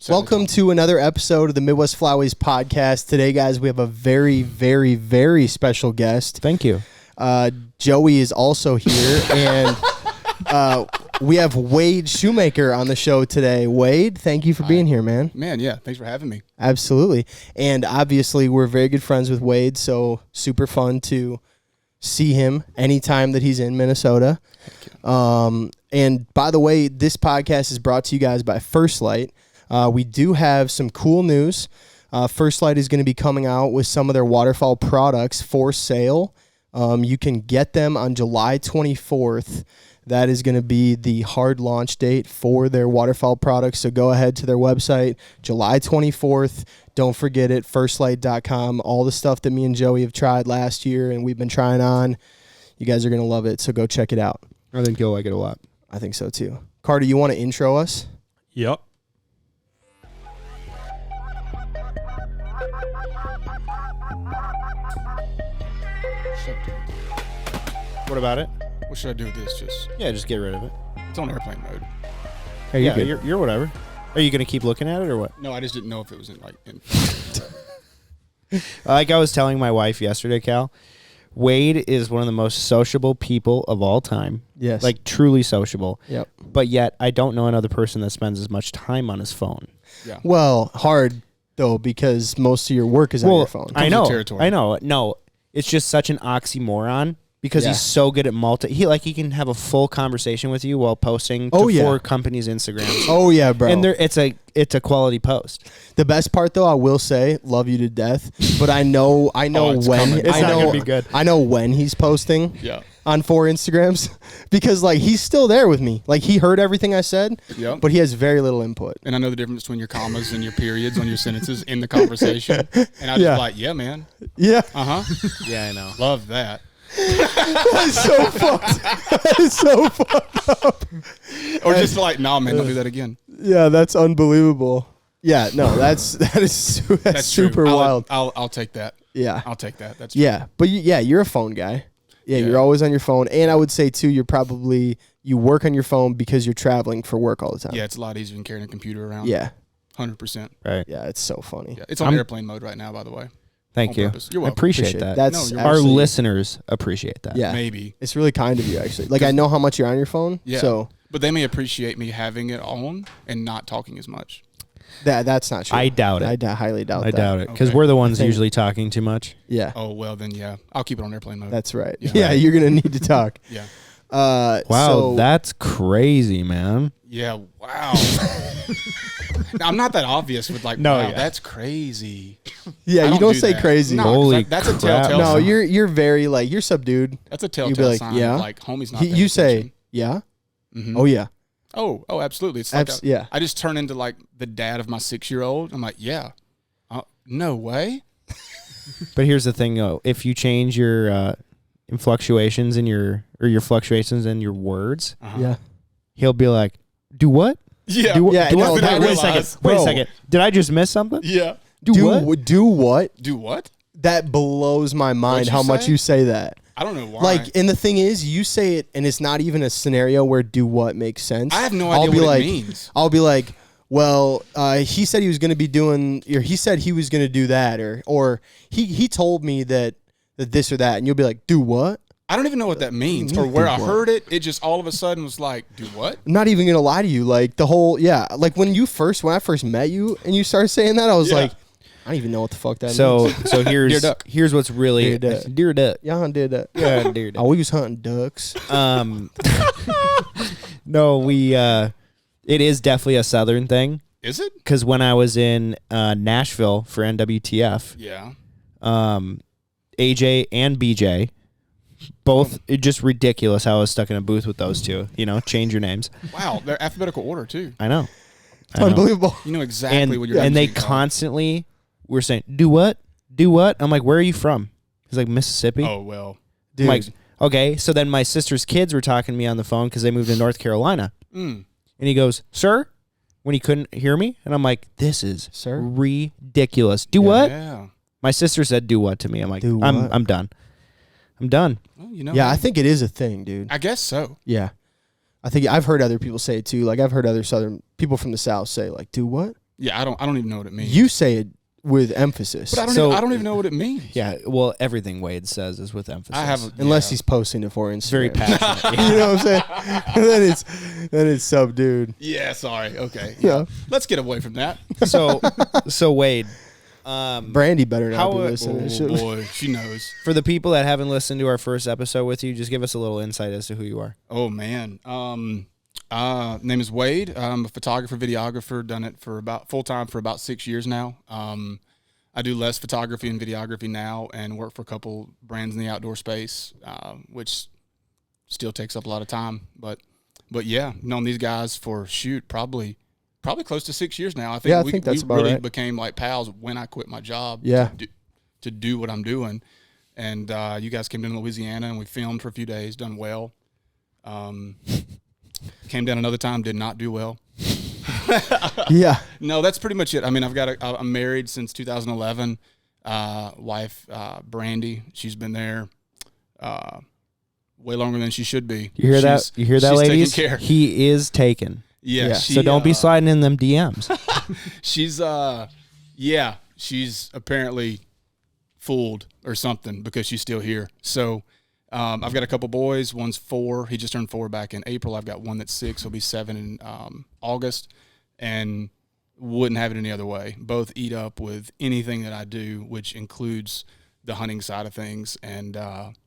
Welcome to another episode of the Midwest Flyways podcast. Today, guys, we have a very, very, very special guest. Thank you. Joey is also here, and we have Wade Shoemaker on the show today. Wade, thank you for being here, man. Man, yeah, thanks for having me. Absolutely. And obviously, we're very good friends with Wade, so super fun to see him anytime that he's in Minnesota. And by the way, this podcast is brought to you guys by First Light. We do have some cool news. First Light is going to be coming out with some of their waterfowl products for sale. You can get them on July 24th. That is going to be the hard launch date for their waterfowl products. So go ahead to their website, July 24th. Don't forget it, firstlight.com. All the stuff that me and Joey have tried last year and we've been trying on. You guys are going to love it, so go check it out. I think you'll like it a lot. I think so too. Carter, you want to intro us? Yep. What about it? What should I do with this? Just get rid of it. It's on airplane mode. Hey, yeah, you're whatever. Are you going to keep looking at it or what? No, I just didn't know if it was in Like I was telling my wife yesterday, Cal, Wade is one of the most sociable people of all time. Yes. Like truly sociable. Yep. But yet I don't know another person that spends as much time on his phone. Yeah. Well, hard though, because most of your work is on your phone. I know. Territory. I know. No, it's just such an oxymoron. Because he's so good at he can have a full conversation with you while posting to 4 companies' Instagrams. Oh yeah, bro. And it's a quality post. The best part though, I will say, love you to death. But I know when It's not gonna be good. I know when he's posting on 4 Instagrams because like he's still there with me. Like he heard everything I said, but he has very little input. And I know the difference between your commas and your periods on your sentences in the conversation. And I just like, yeah, man. Yeah. Yeah, I know. Love that. That is so fucked. That is so fucked up. Or just like, nah, man, don't do that again. Yeah, that's unbelievable. Yeah, no, that's super wild. I'll take that. Yeah, I'll take that. That's true. Yeah, but you're a phone guy. Yeah, you're always on your phone, and I would say too, you work on your phone because you're traveling for work all the time. Yeah, it's a lot easier than carrying a computer around. Yeah, 100%. Right. Yeah, it's so funny. Yeah, it's on airplane mode right now, by the way. Thank you. You're welcome. I appreciate that. Our listeners appreciate that. Yeah, maybe it's really kind of you, actually. Like I know how much you're on your phone. Yeah. So, but they may appreciate me having it on and not talking as much. That's not true. I doubt it. I highly doubt that. I doubt it because we're the ones usually talking too much. Yeah. Oh well, then yeah, I'll keep it on airplane mode. That's right. Yeah, you're gonna need to talk. Yeah. Wow, that's crazy, man. Yeah. Wow. Now, I'm not that obvious with like, wow, that's crazy. Yeah, you don't say that. crazy. No, Holy that's crap. a telltale. No, sign. you're very like you're subdued. That's a telltale like, sign. Yeah. Like homie's not. You say yeah. Mm-hmm. Oh yeah. Oh, absolutely. It's like yeah. I just turn into like the dad of my 6-year-old. I'm like, yeah. No way. But here's the thing, though. If you change your fluctuations in your fluctuations in your words, yeah, he'll be like, "Do what? Yeah. Do what? Yeah. Do No, what? Wait a second. Wait a second. Did I just miss something? Yeah. Do what? Do what? Do what? That blows my mind how much you say that. I don't know why. Like, and the thing is, you say it, and it's not even a scenario where do what makes sense. I have no idea what it means. I'll be like, well, he said he was going to be doing, or he said he was going to do that, or he told me that this or that, and you'll be like, do what? I don't even know what that means, or where I heard it. It just all of a sudden was like, do what? I'm not even going to lie to you. Like the whole, like when I first met you and you started saying that, I was like, I don't even know what the fuck that means. So here's what's really deer duck. Yeah, deer duck. Yeah, deer duck. Oh, we was hunting ducks. No, it is definitely a Southern thing. Is it? Because when I was in Nashville for NWTF, AJ and BJ, both just ridiculous how I was stuck in a booth with those two. Change your names. Wow, they're alphabetical order too. I know. Unbelievable. You know exactly what you're doing. And they constantly were saying, do what? Do what? I'm like, where are you from? He's like, Mississippi. Oh, well. Dude. I'm like, okay. So then my sister's kids were talking to me on the phone because they moved to North Carolina. And he goes, sir, when he couldn't hear me. And I'm like, this is ridiculous. Do what? Yeah. My sister said, do what to me? I'm like, I'm done. I'm done. Well, I think it is a thing, dude. I guess so. Yeah. I think I've heard other people say it too. Like I've heard other Southern people from the South say like, do what? Yeah, I don't even know what it means. You say it with emphasis. But I don't even know what it means. Yeah, well, everything Wade says is with emphasis. Unless he's posting it for Instagram. It's very passionate. You know what I'm saying? then it's subdued. Yeah, sorry. Okay. Yeah. Let's get away from that. So Wade, Brandy better not be listening. Oh boy, she knows. For the people that haven't listened to our first episode with you, just give us a little insight as to who you are. Oh man. Name is Wade. I'm a photographer, videographer. Done it for full time for about 6 years now. I do less photography and videography now, and work for a couple brands in the outdoor space, which still takes up a lot of time. But yeah, known these guys for probably close to 6 years now. I think that's about really right. became like pals when I quit my job. Yeah. To do what I'm doing, and you guys came down to Louisiana and we filmed for a few days. Done well. Came down another time, did not do well. Yeah. No, that's pretty much it. I mean, I'm married since 2011. Wife, Brandy, she's been there way longer than she should be. You hear that? You hear that, she's ladies? taking care. He is taken. Yeah. So don't be sliding in them DMs. She's apparently fooled or something because she's still here. So I've got a couple boys. One's 4. He just turned 4 back in April. I've got one that's 6. He'll be 7 in August, and wouldn't have it any other way. Both eat up with anything that I do, which includes the hunting side of things. And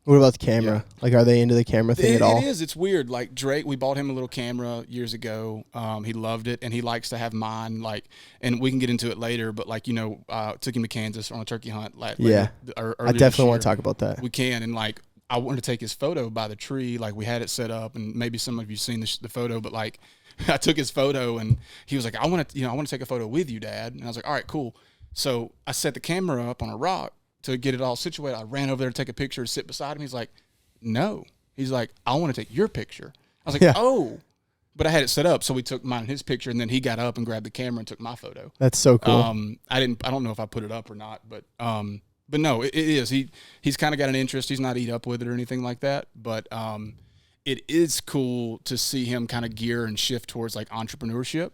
what about the camera? Yeah. Like, are they into the camera thing at all? It is. It's weird. Like Drake, we bought him a little camera years ago. He loved it, and he likes to have mine. Like, and we can get into it later. But like, took him to Kansas on a turkey hunt. I definitely want to talk about that. We can, and like, I wanted to take his photo by the tree. Like, we had it set up, and maybe some of you seen the photo, but like, I took his photo, and he was like, I want to take a photo with you, Dad. And I was like, all right, cool. So I set the camera up on a rock to get it all situated. I ran over there to take a picture, sit beside him. He's like, no. He's like, I want to take your picture. I was like, oh. But I had it set up, so we took mine and his picture, and then he got up and grabbed the camera and took my photo. That's so cool. I don't know if I put it up or not, but no, it is. He's kind of got an interest. He's not eat up with it or anything like that, but it is cool to see him kind of gear and shift towards like entrepreneurship.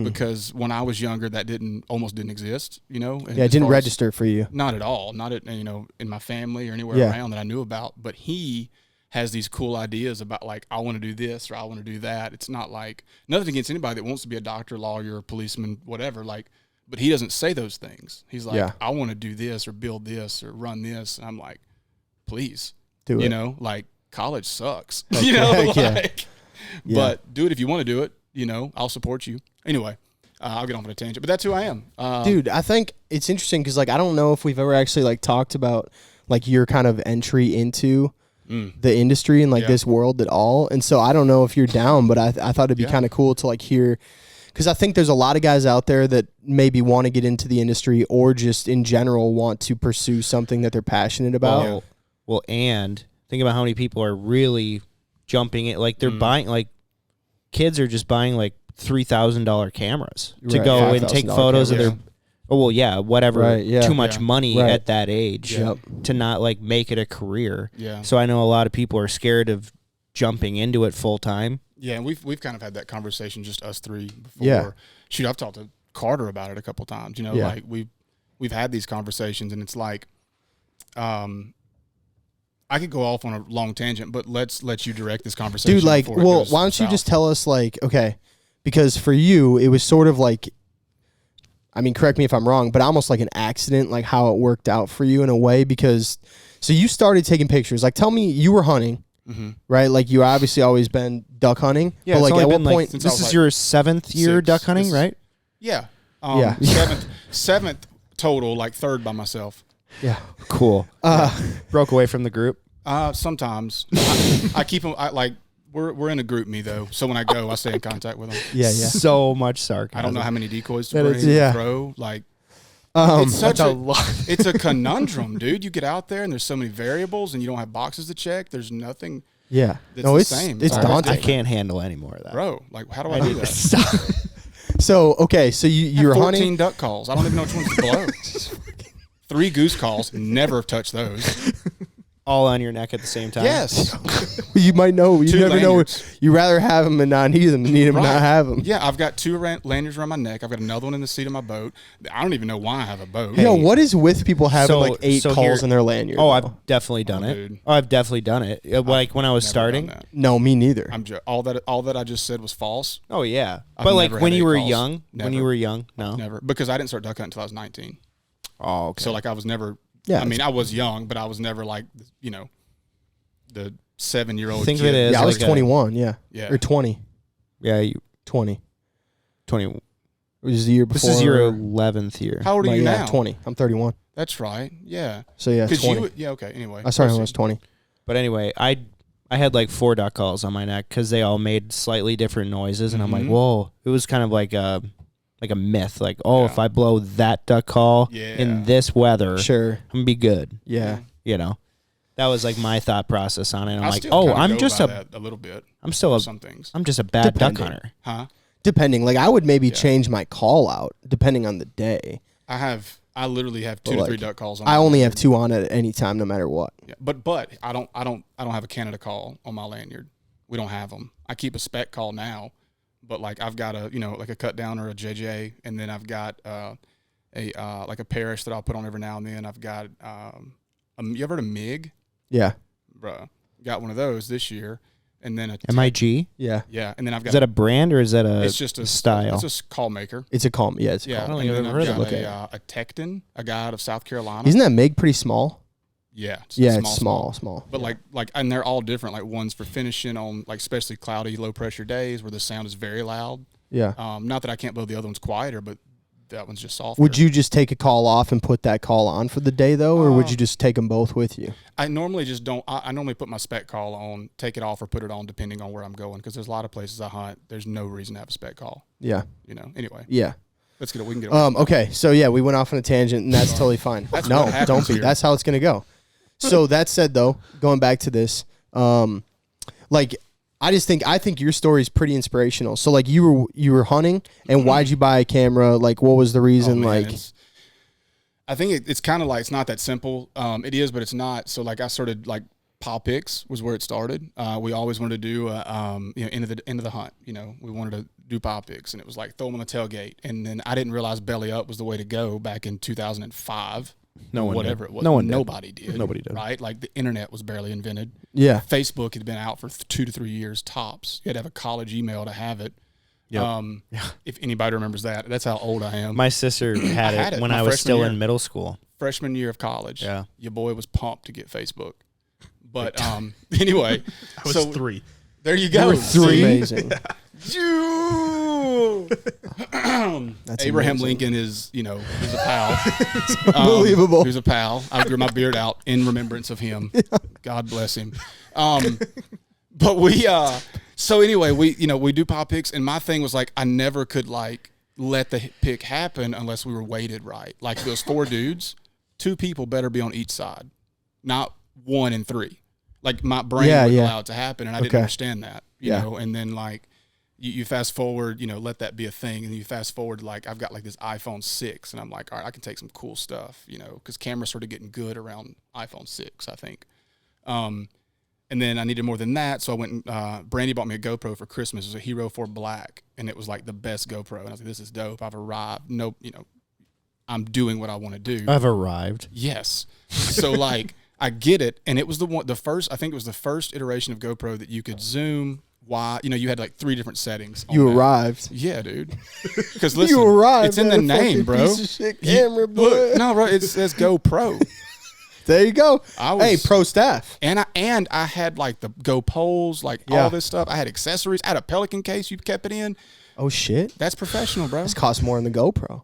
Because when I was younger, that almost didn't exist, And it didn't register for you. Not at all. Not in my family or anywhere around that I knew about. But he has these cool ideas about like, I want to do this or I want to do that. It's not like, nothing against anybody that wants to be a doctor, lawyer, policeman, whatever. Like, but he doesn't say those things. He's like, I want to do this or build this or run this. And I'm like, please do it. Like college sucks. Okay. But do it if you want to do it. I'll support you. Anyway, I'll get off on a tangent, but that's who I am. Dude, I think it's interesting because, like, I don't know if we've ever actually, like, talked about, like, your kind of entry into the industry and, like, this world at all. And so I don't know if you're down, but I thought it'd be kind of cool to, like, hear, because I think there's a lot of guys out there that maybe want to get into the industry or just in general want to pursue something that they're passionate about. Well, and think about how many people are really jumping it. Like, they're buying, like, kids are just buying, like, $3,000 cameras to go and take photos of their, whatever, too much money at that age to not like make it a career. Yeah. So I know a lot of people are scared of jumping into it full time. Yeah, and we've kind of had that conversation, just us three before. Yeah. Shoot, I've talked to Carter about it a couple times. Like we've had these conversations, and it's like, I could go off on a long tangent, but let's let you direct this conversation. Dude, like, why don't you just tell us, like, okay. Because for you, it was sort of like, I mean, correct me if I'm wrong, but almost like an accident, like how it worked out for you in a way. Because, so you started taking pictures. Like, tell me, you were hunting, right? Like, you obviously always been duck hunting. Yeah, but like, at what point? This is your 7th year duck hunting, right? Yeah. Yeah. Seventh total, like 3rd by myself. Yeah. Cool. Broke away from the group? Sometimes. I keep them, We're in a group me though, so when I go, I stay in contact with them. Yeah. So much sarcasm. I don't know how many decoys to bring, throw. Like, it's such a lot. It's a conundrum, dude. You get out there and there's so many variables, and you don't have boxes to check. There's nothing. Yeah, It's the same. It's daunting. I can't handle any more of that, bro. Like, how do I do that? So okay, so you're 14 hunting. duck calls. I don't even know which ones to blow. 3 goose calls. Never touch those. all on your neck at the same time. Yes. You might know. You Two never lanyards. know. You rather have them and not need them than need them and not have them. Yeah, I've got 2 lanyards around my neck. I've got another one in the seat of my boat. I don't even know why I have a boat. Yo, what is with people having So- like 8 so calls here- in their lanyard? Oh, though? I've definitely done it. dude. Oh, I've definitely done it. Like when I was Never starting. done that. No, me neither. All that I just said was false. Oh yeah, I've but like never when had you 8 were calls. young, no. Never, because I didn't start duck hunting until I was 19. Oh, okay. So like I was never. Yeah, I mean, I was young, but I was never like the 7-year-old. Think of kid. it as yeah, I was like a- 21. Yeah, Yeah. or 20. yeah, you 20. 20. It was the year before. This is your 11th year. How old are you yeah, now? 20. I'm 31. That's right. Yeah. So yeah, 20. Okay. Anyway, I started when I proceed. was 20. But anyway, I had like 4 duck calls on my neck because they all made slightly different noises, and I'm like, Mhm. whoa! It was kind of like a myth, like, oh, Yeah. if I blow that duck call Yeah. in this weather, Sure. I'm gonna be good. Yeah. You know, that was like my thought process on it. I'm I like, still oh, kinda I'm go just by a that a little bit. I'm still for a some things, I'm just a bad duck Depending. hunter. huh? Depending, like I would maybe Yeah. change my call out depending on the day. I literally have 2 But, to 3 like, duck calls on I my only have lanyard. 2 on it at any time, no matter what. Yeah, but I don't have a Canada call on my lanyard. We don't have them. I keep a spec call now, but like I've got a like a cut down or a JJ, and then I've got like a Parrish that I'll put on every now and then. I've got you ever heard of MiG? Yeah. Bruh, got one of those this year, and then a MIG? Yeah. yeah, and then I've got Is that a brand or is that a it's just a style? It's a call maker. It's a call. Yeah, it's a Yeah, call. don't and think I've then ever heard of got it. a Tecton, a guy out of South Carolina. Isn't that MiG pretty small? Yeah, Yeah, it's small. But Yeah. like, and they're all different. Like one's for finishing on like especially cloudy, low pressure days where the sound is very loud. Yeah. Not that I can't blow the other one's quieter, but that one's just softer. Would you just take a call off and put that call on for the day though, or would you just take them both with you? I normally just don't. I normally put my spec call on, take it off or put it on depending on where I'm going because there's a lot of places I hunt. There's no reason to have a spec call. Yeah. Anyway, Yeah. let's get it. We can get it. Okay. So yeah, we went off on a tangent, and that's totally fine. That's No, what happens don't be. here. That's how it's gonna go. So that said, though, going back to this, like I think your story is pretty inspirational. So like you were hunting, and why'd you buy a camera? Like what was the reason? Oh, man, like I think it's kind of like it's not that simple. It is, but it's not. So like I started like Paw Picks was where it started. We always wanted to do end of the hunt. We wanted to do Paw Picks, and it was like throw them on the tailgate. And then I didn't realize belly up was the way to go back in 2005. No one whatever did. it was. No one did. Nobody did. Nobody did. Right? Like the internet was barely invented. yeah, Facebook had been out for 2 to 3 years tops. You had to have a college email to have it. Yep. If anybody remembers that, that's how old I am. My sister had had it it when my I was freshman still year. in middle school. Freshman year of college. Yeah. Your boy was pumped to get Facebook. But anyway, I was 3. there you you go. were See? amazing. That's Abraham amazing. Lincoln is, he's a pal. Unbelievable. He's a pal. I grew my beard out in remembrance of him. God bless him. But we, so anyway, we do Paw Picks, and my thing was like, I never could like let the pick happen unless we were weighted right. Like those 4 dudes, 2 people better be on each side, not 1 and 3. Like my brain wouldn't allow it to happen, and I didn't Okay. understand that, you know. And then like you fast forward, let that be a thing, and you fast forward like I've got like this iPhone 6, and I'm like, all right, I can take some cool stuff, because cameras started getting good around iPhone 6, I think. And then I needed more than that, so I went and Brandy bought me a GoPro for Christmas. It was a Hero 4 Black, and it was like the best GoPro. And I was like, this is dope. I've arrived. Nope, I'm doing what I want to do. I've arrived. Yes. So like I get it, and it was the first iteration of GoPro that you could zoom. Why? You had like 3 different settings. on You that. arrived. Yeah, dude. Because listen, You arrived. it's in at the a name, fucking bro. Piece of shit camera, boy. Look, no, bro, it says GoPro. There you go. I was- Hey, pro staff. And I had like the Go poles, like Yeah. all this stuff. I had accessories. I had a Pelican case you kept it in. Oh shit. That's professional, bro. This costs more than the GoPro.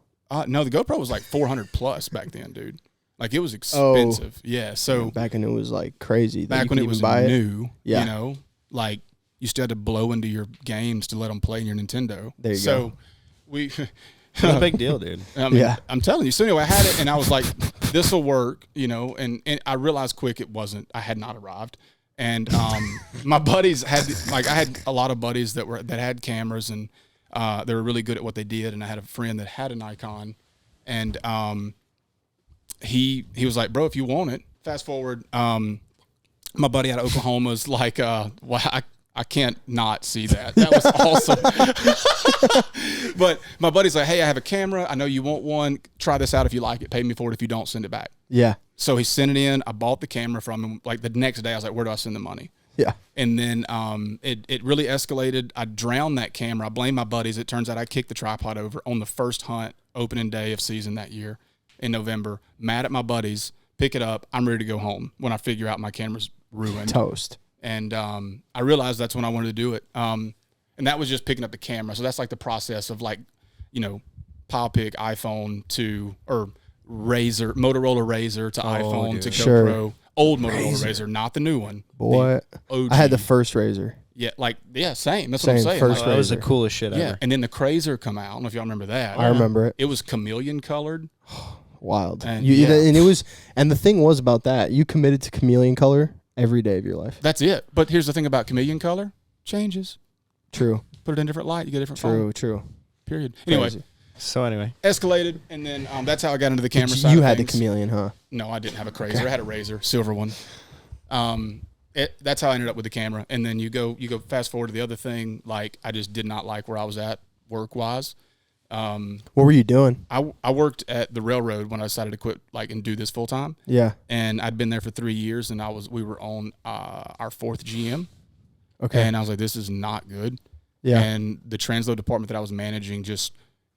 No, the GoPro was like $400 plus back then, dude. Like it was expensive. Yeah. So Back when it was like crazy. that back you when could it was even buy new, Yeah. like you still had to blow into your games to let them play in your Nintendo. There you so go. we, No big deal, dude. I mean, Yeah. I'm telling you. So anyway, I had it, and I was like, "This will work," And I realized quick it wasn't. I had not arrived, and my buddies had I had a lot of buddies that had cameras, and they were really good at what they did. And I had a friend that had a Nikon, and he was like, "Bro, if you want it." Fast forward, My buddy out of Oklahoma is like, wow, I can't not see that. That was awesome. But my buddy's like, hey, I have a camera. I know you want one. Try this out if you like it. Pay me for it. If you don't, send it back. Yeah. So he sent it in. I bought the camera from him. Like the next day, I was like, where do I send the money? Yeah. And then it really escalated. I drowned that camera. I blame my buddies. It turns out I kicked the tripod over on the first hunt, opening day of season that year in November. Mad at my buddies. Pick it up. I'm ready to go home when I figure out my camera's ruined. Toast. And I realized that's when I wanted to do it. And that was just picking up the camera. So that's like the process of like, Pile Pick, iPhone to, or Razor, Motorola Razor to iPhone to GoPro. Old Motorola Razor, not the new one. Boy, I had the first Razor. Yeah, same. That's what I'm saying. First that was the coolest shit ever. And then the Crazer come out. I don't know if y'all remember that. I remember it. It was chameleon colored. Wild. And, and the thing was about that, you committed to chameleon color every day of your life. That's it. But here's the thing about chameleon color. Changes. True. Put it in a different light. You get a different phone. True. Period. Anyway. Anyway. Escalated, and then that's how I got into the camera side. You of had things. the chameleon, huh? No, I didn't have a Crazer. Okay. I had a Razor, silver one. That's how I ended up with the camera. And then you go fast forward to the other thing. Like, I just did not like where I was at work-wise. What were you doing? I worked at the railroad when I decided to quit and do this full time. Yeah. And I'd been there for 3 years, and we were on our fourth GM. Okay. And I was like, this is not good. Yeah. And the transload department that I was managing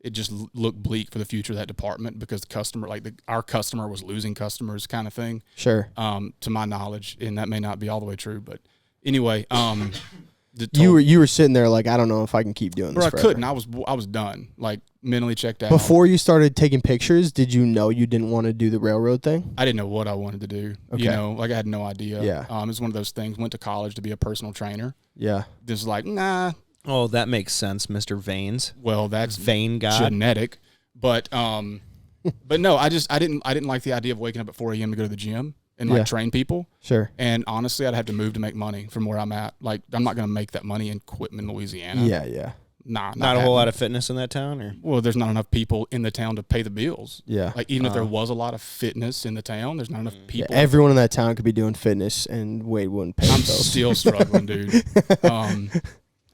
it just looked bleak for the future of that department because the customer, our customer was losing customers kind of thing. Sure. To my knowledge, and that may not be all the way true, but anyway, you were sitting there like, I don't know if I can keep doing this forever. I couldn't. I was done, mentally checked out. Before you started taking pictures, did you know you didn't want to do the railroad thing? I didn't know what I wanted to do. Okay. I had no idea. Yeah. It was one of those things. Went to college to be a personal trainer. Yeah. This was nah. Oh, that makes sense, Mr. Veins. Well, that's vein god genetic, but no, I didn't like the idea of waking up at 4 a.m. to go to the gym and train people. Sure. And honestly, I'd have to move to make money from where I'm at. Like, I'm not going to make that money in Quitman, Louisiana. Yeah. Not a whole lot of fitness in that town, or well, there's not enough people in the town to pay the bills. Yeah. Like, even if there was a lot of fitness in the town, there's not enough people. Yeah, everyone in that town could be doing fitness, and Wade wouldn't pay. I'm still struggling, dude.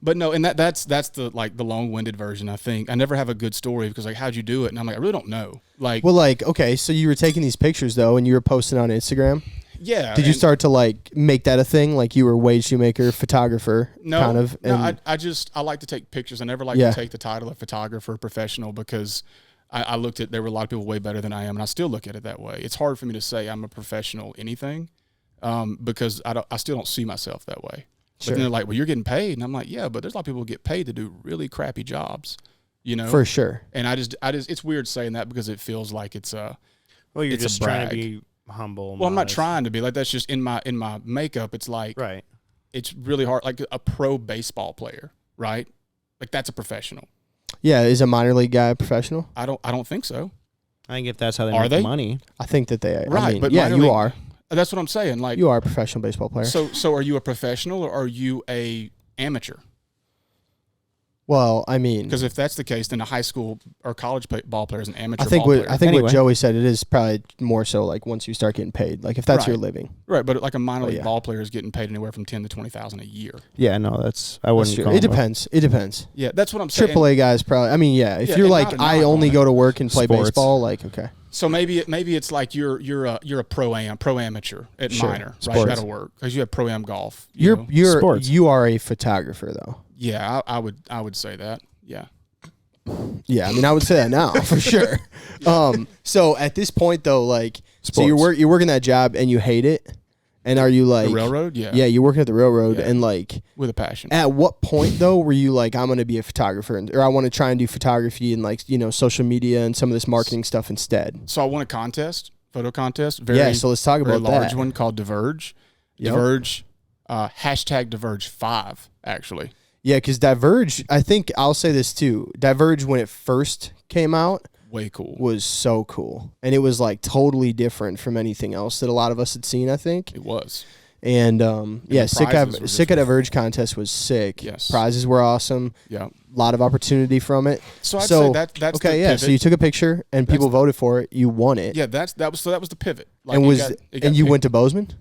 But no, and that's the the long-winded version. I think I never have a good story because how'd you do it? And I'm I really don't know. Okay, so you were taking these pictures though, and you were posting on Instagram. Yeah. Did you start to make that a thing? Like you were Wade Shoemaker, photographer, kind of? No, I like to take pictures. I never like to take the title of photographer professional because I looked at, there were a lot of people way better than I am, and I still look at it that way. It's hard for me to say I'm a professional anything because I still don't see myself that way. But then they're like, well, you're getting paid. And I'm like, yeah, but there's a lot of people who get paid to do really crappy jobs, For sure. And I just, it's weird saying that because it feels like it's well, you're just trying to be humble. Well, I'm not trying to be that's just in my makeup. It's right. It's really hard. Like a pro baseball player, right? That's a professional. Yeah. Is a minor league guy a professional? I don't think so. I think if that's how they make money. I think that they are. Right. But you are. That's what I'm saying. You are a professional baseball player. So are you a professional or are you a amateur? Well, I mean, because if that's the case, then a high school or college ball player is an amateur. I think what Joey said, it is probably more so once you start getting paid, if that's your living, right? But a minor league ball player is getting paid anywhere from $10,000 to $20,000 a year. Yeah, no, I wouldn't. It depends. It depends. Yeah, that's what I'm saying. AAA guys probably. I mean, if you're I only go to work and play baseball, okay. So maybe it's you're a pro amateur at minor, right? Sports. You got to work because you have pro am golf. You are a photographer though. Yeah, I would say that. Yeah. Yeah, I mean, I would say that now for sure. So at this point though, so you're working that job and you hate it, and are you the railroad? Yeah. Yeah, you're working at the railroad and with a passion. At what point though were you I'm going to be a photographer or I want to try and do photography and social media and some of this marketing stuff instead? So I won a photo contest. So let's talk about that. Very large one called Diverge. Yep. Diverge, hashtag Diverge 5 actually. Yeah, because Diverge, I think I'll say this too. Diverge, when it first came out, way cool. Was so cool. And it was totally different from anything else that a lot of us had seen, I think. It was. And Sick at Diverge contest was sick. Yes. Prizes were awesome. Yeah. A lot of opportunity from it. So I'd say that's okay, the pivot. So you took a picture and people voted for it. You won it. Yeah, that was the pivot. You went to Bozeman?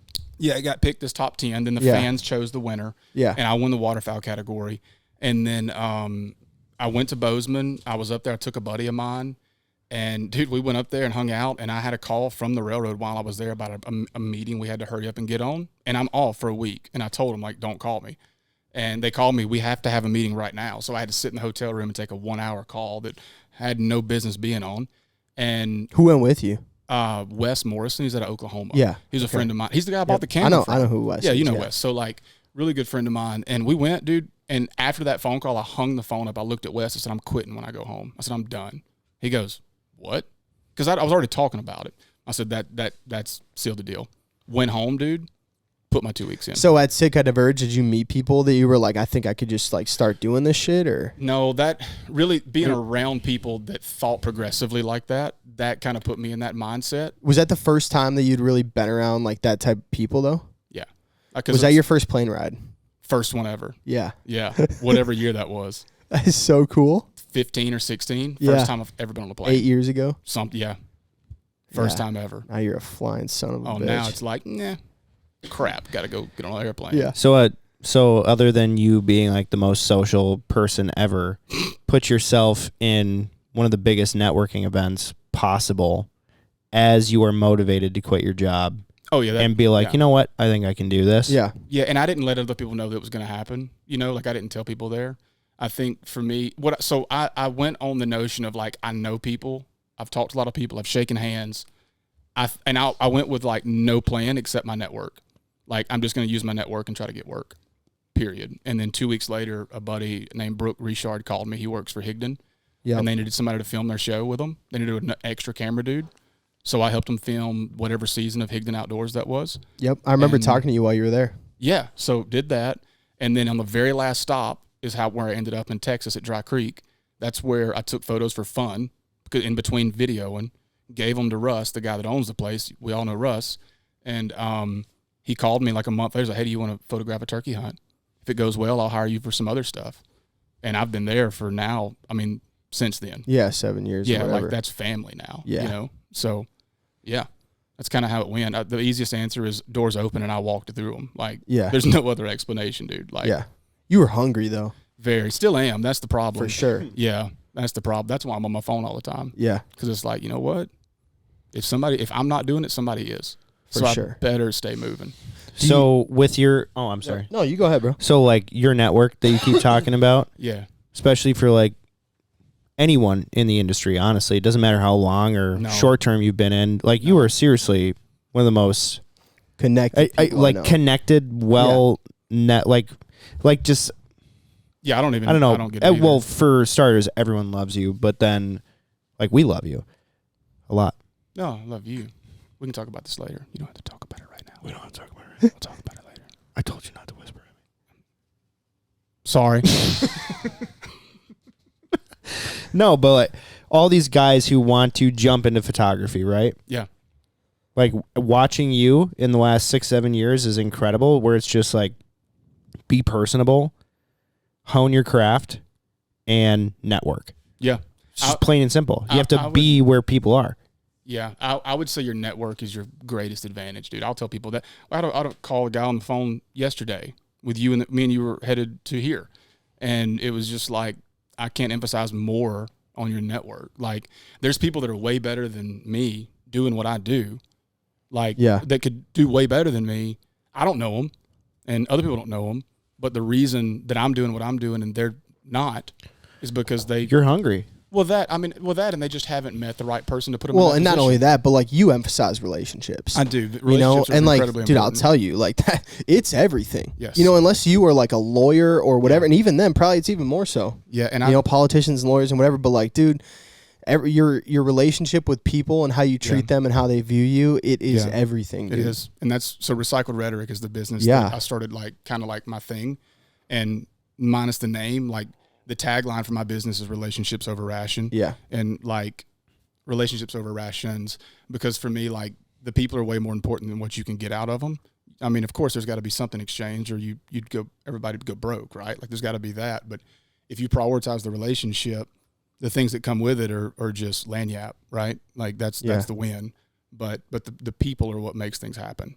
Yeah, it got picked as top 10. Then the fans chose the winner. Yeah. And I won the waterfowl category. And then I went to Bozeman. I was up there. I took a buddy of mine. And, dude, we went up there and hung out. And I had a call from the railroad while I was there about a meeting we had to hurry up and get on. And I'm off for a week. And I told them, like, don't call me. And they called me, we have to have a meeting right now. So I had to sit in the hotel room and take a 1-hour call that had no business being on. And who went with you? Wes Morrison. He's out of Oklahoma. Yeah. He's a friend of mine. He's the guy I bought the camera from. I know who Wes is. Yeah, you know Wes. So, like, really good friend of mine. And we went, dude. And after that phone call, I hung the phone up. I looked at Wes. I said, I'm quitting when I go home. I said, I'm done. He goes, what? Because I was already talking about it. I said, that's sealed the deal. Went home, dude. Put my 2 weeks in. So at Sitka Diverge, did you meet people that you were like, I think I could just like start doing this shit, or? No, that really being around people that thought progressively like that kind of put me in that mindset. Was that the first time that you'd really been around like that type of people though? Yeah. Was that your first plane ride? First one ever. Yeah. Yeah. Whatever year that was. That is so cool. 15 or 16. Yeah. First time I've ever been on a plane. 8 years ago. Yeah. First time ever. Now you're a flying son of a bitch. Now it's like, nah. Crap, got to go get on an airplane. Yeah. So other than you being like the most social person ever, put yourself in one of the biggest networking events possible as you are motivated to quit your job. Oh yeah, and be like, you know what? I think I can do this. Yeah. Yeah, and I didn't let other people know that it was going to happen. You know, like I didn't tell people there. I think for me, I went on the notion of like I know people. I've talked to a lot of people. I've shaken hands. I went with like no plan except my network. Like, I'm just going to use my network and try to get work, period. And then 2 weeks later, a buddy named Brooke Richard called me. He works for Higdon. Yeah. And they needed somebody to film their show with them. They needed an extra camera dude. So I helped them film whatever season of Higdon Outdoors that was. Yep. I remember talking to you while you were there. Yeah. So did that. And then on the very last stop is where I ended up in Texas at Dry Creek. That's where I took photos for fun in between videoing, gave them to Russ, the guy that owns the place. We all know Russ. And, he called me like a month later. He's like, hey, do you want to photograph a turkey hunt? If it goes well, I'll hire you for some other stuff. And I've been there for now, since then. Yeah, 7 years. Yeah, like that's family now. Yeah. You know? So, yeah, that's kind of how it went. The easiest answer is doors open and I walked through them. Like, there's no other explanation, dude. Like, yeah. You were hungry, though. Very. Still am. That's the problem. For sure. Yeah, that's the problem. That's why I'm on my phone all the time. Yeah. Because it's like, you know what? If I'm not doing it, somebody is. For sure. I better stay moving. So with your, I'm sorry. No, you go ahead, bro. So like your network that you keep talking about, yeah, especially for like anyone in the industry, honestly, it doesn't matter how long or short term you've been in. Like you are seriously one of the most connected, connected, just. Yeah, I don't know. I don't get it well, for starters, everyone loves you, but then like we love you a lot. No, I love you. We can talk about this later. You don't have to talk about it right now. We don't have to talk about it right now. We'll talk about it later. I told you not to whisper at me. Sorry. No, but like, all these guys who want to jump into photography, right? Yeah. Like watching you in the last 6-7 years is incredible, where it's just like be personable, hone your craft, and network. Yeah. It's just plain and simple. You have to be where people are. Yeah, I would say your network is your greatest advantage, dude. I'll tell people that. I had a call a guy on the phone yesterday with you, and me and you were headed to here. And it was just like, I can't emphasize more on your network. Like, there's people that are way better than me doing what I do, like, that could do way better than me. I don't know them, and other people don't know them. But the reason that I'm doing what I'm doing and they're not is because you're hungry. And they just haven't met the right person to put them in that position. Not only that, but like you emphasize relationships. I do. And like, dude, important. I'll tell you, like that, it's everything. Yes. Unless you are like a lawyer or whatever, and even then, probably it's even more so. Yeah, and politicians and lawyers and whatever. But like, dude, your relationship with people and how you treat them and how they view you, it is everything. Dude. It is, and that's so. Recycled Rhetoric is the business that I started like kind of like my thing, and minus the name, like. The tagline for my business is relationships over ration. Yeah. And like relationships over rations, because for me, like the people are way more important than what you can get out of them. I mean, of course there's got to be something exchanged or everybody would go broke, right? Like there's got to be that. But if you prioritize the relationship, the things that come with it are just lagniappe, right? Like that's the win. But the people are what makes things happen,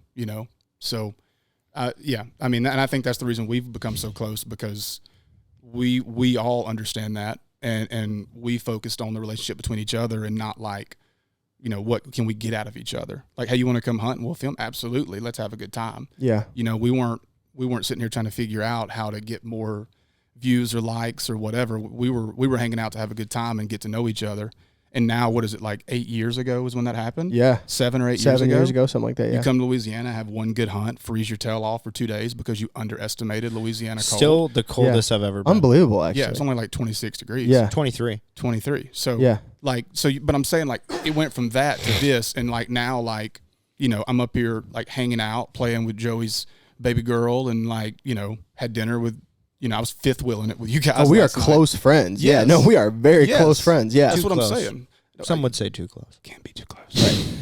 So, yeah, I mean, and I think that's the reason we've become so close, because we all understand that, and we focused on the relationship between each other and not like, you know, what can we get out of each other? Like, hey, you want to come hunt and we'll film? Absolutely. Let's have a good time. Yeah. You know, we weren't sitting here trying to figure out how to get more views or likes or whatever. We were hanging out to have a good time and get to know each other. And now, what is it, like 8 years ago is when that happened? Yeah. 7 or 8 7 years ago, something like that, yeah. You come to Louisiana, have one good hunt, freeze your tail off for 2 days because you underestimated Louisiana cold. Still the coldest I've ever been. Unbelievable, actually. Yeah, it's only like 26 degrees. Yeah. 23. So, yeah. like, but I'm saying, like, it went from that to this, and like now, like, you know, I'm up here like hanging out, playing with Joey's baby girl, and like, you know, had dinner with, you know, I was fifth wheeling it with you guys. Oh, we are last night. close friends. Yes. Yeah, no, we are very Yes. close friends. Yeah. That's what close. I'm saying. Some would say too close. Can't be too close.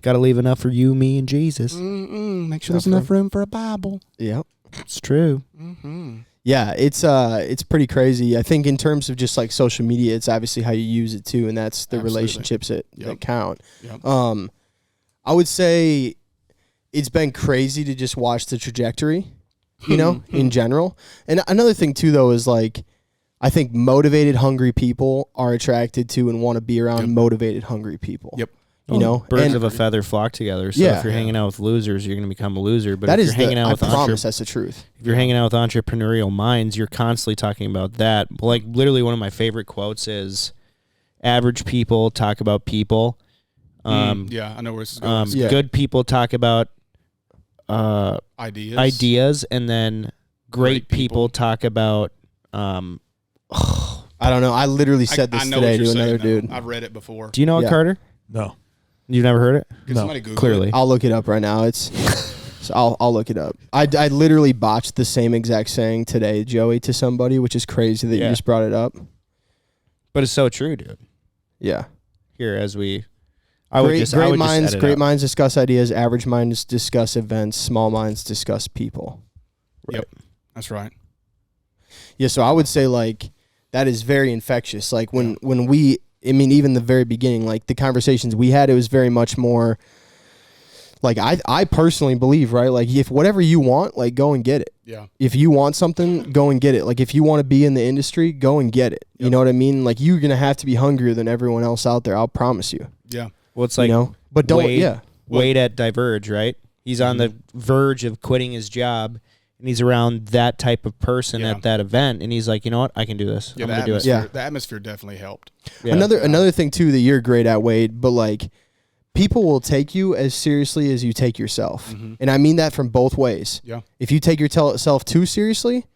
Got to leave enough for you, me, and Jesus. Make sure there's enough room for a Bible. Yep. It's true. Mm-hmm. Yeah, it's pretty crazy. I think in terms of just like social media, it's obviously how you use it too, and that's the Absolutely. relationships that count. Yep. I would say it's been crazy to just watch the trajectory, you know, in general. And another thing too, though, is like, I think motivated, hungry people are attracted to and want to be around motivated, hungry people. Yep. You know, Birds of a feather flock together. So if you're hanging out with losers, you're going to become a loser. But that if is you're hanging out with that's the truth. If you're hanging out with entrepreneurial minds, you're constantly talking about that. Like, literally, one of my favorite quotes is, "Average people talk about people. Yeah, I know where this is going. Good people talk about ideas, and then great people talk about." I don't know. I literally said this today to another dude. I've read it before. Do you know it, Carter? No. You've never heard it? Could somebody Google Clearly. it? I'll look it up right now. So I'll look it up. I literally botched the same exact saying today, Joey, to somebody, which is crazy that you just brought it up. But it's so true, dude. Yeah. Here, as we... Great minds discuss ideas. Average minds discuss events. Small minds discuss people. Right. Yep. That's right. Yeah, so I would say, like, that is very infectious. Like, when we... I mean, even the very beginning, like, the conversations we had, it was very much more... Like, I personally believe, right? Like, if whatever you want, like, go and get it. Yeah. If you want something, go and get it. Like, if you want to be in the industry, go and get it. Yep. You know what I mean? Like, you're going to have to be hungrier than everyone else out there. I'll promise you. Yeah. Well, it's like, you know? But don't, Wade at Diverge, right? He's on the verge of quitting his job, and he's around that type of person at that event, and he's like, you know what? I can do this. Yeah, I'm going to do it. Yeah. The atmosphere definitely helped. Yeah. Another thing, too, that you're great at, Wade, but, like, people will take you as seriously as you take yourself. Mm-hmm. And I mean that from both ways. Yeah. If you take yourself too seriously,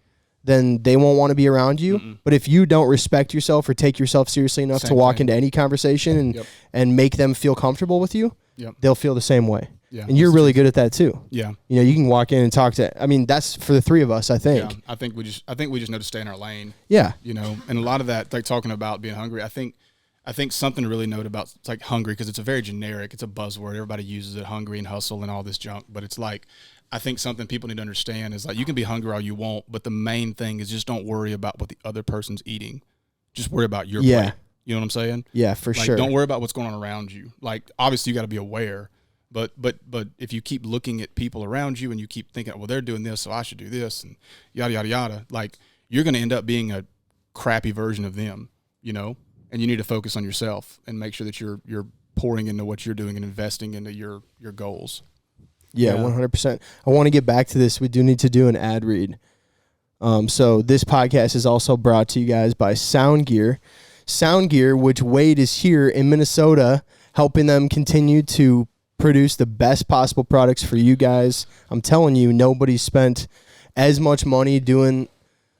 then they won't want to be around you. Mm-mm. But if you don't respect yourself or take yourself seriously enough to walk into any conversation and make them feel comfortable with you, they'll feel the same way. Yeah, and you're really good at that too. Yeah. You know, you can walk in and talk to, I mean, that's for the three of us, I think. Yeah. I think we just know to stay in our lane. Yeah. You know, and a lot of that, like talking about being hungry, I think something to really note about, it's like hungry, because it's a very generic, it's a buzzword. Everybody uses it, hungry and hustle and all this junk. But it's like, I think something people need to understand is like, you can be hungry all you want, but the main thing is just don't worry about what the other person's eating. Just worry about your plate. You know what I'm saying? Yeah, for sure. Don't worry about what's going on around you. Like, obviously you got to be aware, but if you keep looking at people around you and you keep thinking, well, they're doing this, so I should do this, and yada, yada, yada, like, you're going to end up being a crappy version of them, you know? And you need to focus on yourself and make sure that you're pouring into what you're doing and investing into your goals. Yeah, 100%. I want to get back to this. We do need to do an ad read. So this podcast is also brought to you guys by SoundGear. SoundGear, which Wade is here in Minnesota, helping them continue to produce the best possible products for you guys. I'm telling you, nobody spent as much money doing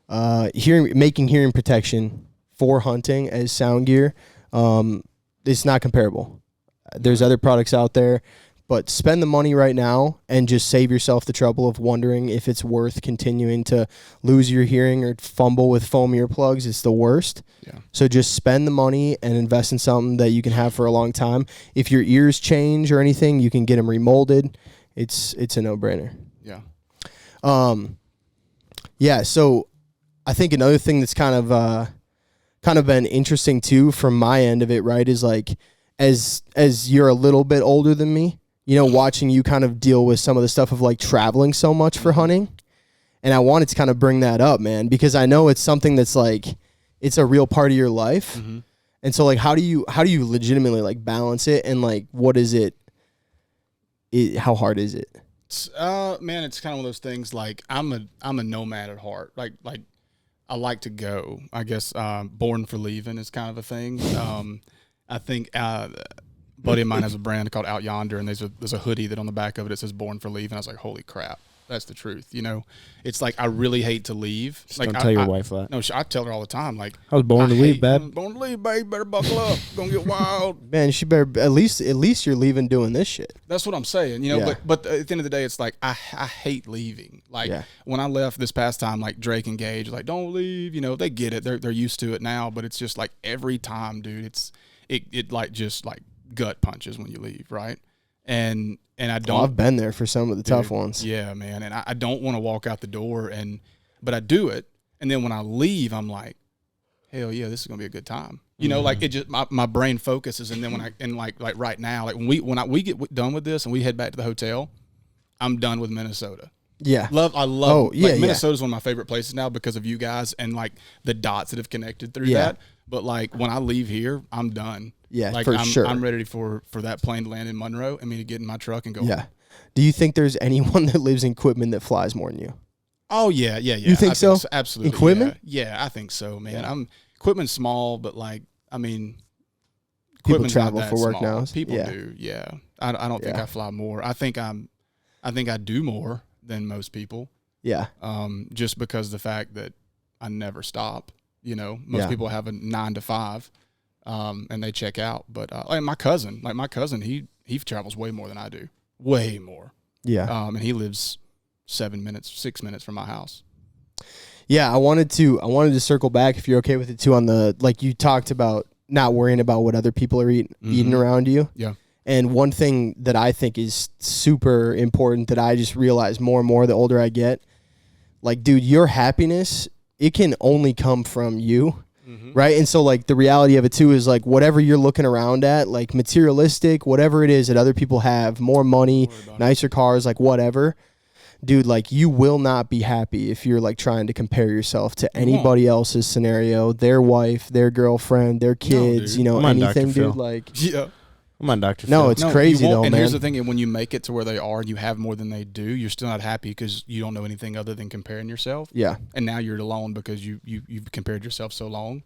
making hearing protection for hunting as SoundGear. It's not comparable. There's other products out there, but spend the money right now and just save yourself the trouble of wondering if it's worth continuing to lose your hearing or fumble with foam earplugs. It's the worst. Yeah. So just spend the money and invest in something that you can have for a long time. If your ears change or anything, you can get them remolded. It's a no-brainer. Yeah. Yeah, so I think another thing that's kind of been interesting too from my end of it, right, is like as you're a little bit older than me, you know, watching you kind of deal with some of the stuff of like traveling so much for hunting. And I wanted to kind of bring that up, man, because I know it's something that's like, it's a real part of your life. Mm-hmm. And so like, how do you legitimately like balance it? And like, what is it how hard is it? Man, it's kind of one of those things. Like I'm a nomad at heart. Like I like to go. I guess born for leaving is kind of a thing. I think a buddy of mine has a brand called Out Yonder, and there's a hoodie that on the back of it says "Born for Leaving." I was like, holy crap. That's the truth, you know. It's like I really hate to leave. Just like, don't tell your wife that. No, I tell her all the time. Like I was born to leave, babe. Born to leave, babe. Better buckle up. Gonna get wild. Man, she better at least you're leaving doing this shit. That's what I'm saying, you know. Yeah. But at the end of the day, it's like I hate leaving. Like when I left this past time, like Drake and Gage, like don't leave. You know, they get it. They're used to it now. But it's just like every time, dude. It like just like gut punches when you leave, right? And I don't. I've been there for some of the tough ones. Yeah, man. And I don't want to walk out the door, but I do it. And then when I leave, I'm like, hell yeah, this is gonna be a good time. You know, like it just my brain focuses. And then like right now, like when we get done with this and we head back to the hotel, I'm done with Minnesota. Yeah, I love. Minnesota's one of my favorite places now because of you guys and like the dots that have connected through that. But like when I leave here, I'm done. Yeah, like for sure. I'm ready for that plane to land in Monroe and me to get in my truck and go. Yeah. Do you think there's anyone that lives in Quitman that flies more than you? Oh yeah. You think so? Absolutely. In Quitman? Yeah, I think so, man. Yeah. Quitman's small, but like I mean, people travel for work small. now. People do. Yeah. I don't think I fly more. I think I do more than most people. Yeah. Just because of the fact that I never stop. You know, most people have a 9 to 5. And they check out. But like my cousin, he travels way more than I do, way more. Yeah. And he lives 6 minutes from my house. Yeah, I wanted to circle back if you're okay with it too on the like you talked about not worrying about what other people are eating around you. Yeah. And one thing that I think is super important that I just realize more and more the older I get, like, dude, your happiness, it can only come from you. Mm-hmm. Right. And so like the reality of it too is like whatever you're looking around at, like materialistic, whatever it is that other people have, more money, nicer cars, like whatever, dude, like you will not be happy if you're like trying to compare yourself to anybody else's scenario, their wife, their girlfriend, their kids, you know, anything, dude. Like, yeah. Come on, Dr. No, Phil. it's crazy though, and man. here's the thing, and when you make it to where they are and you have more than they do, you're still not happy because you don't know anything other than comparing yourself. Yeah. And now you're alone because you've compared yourself so long,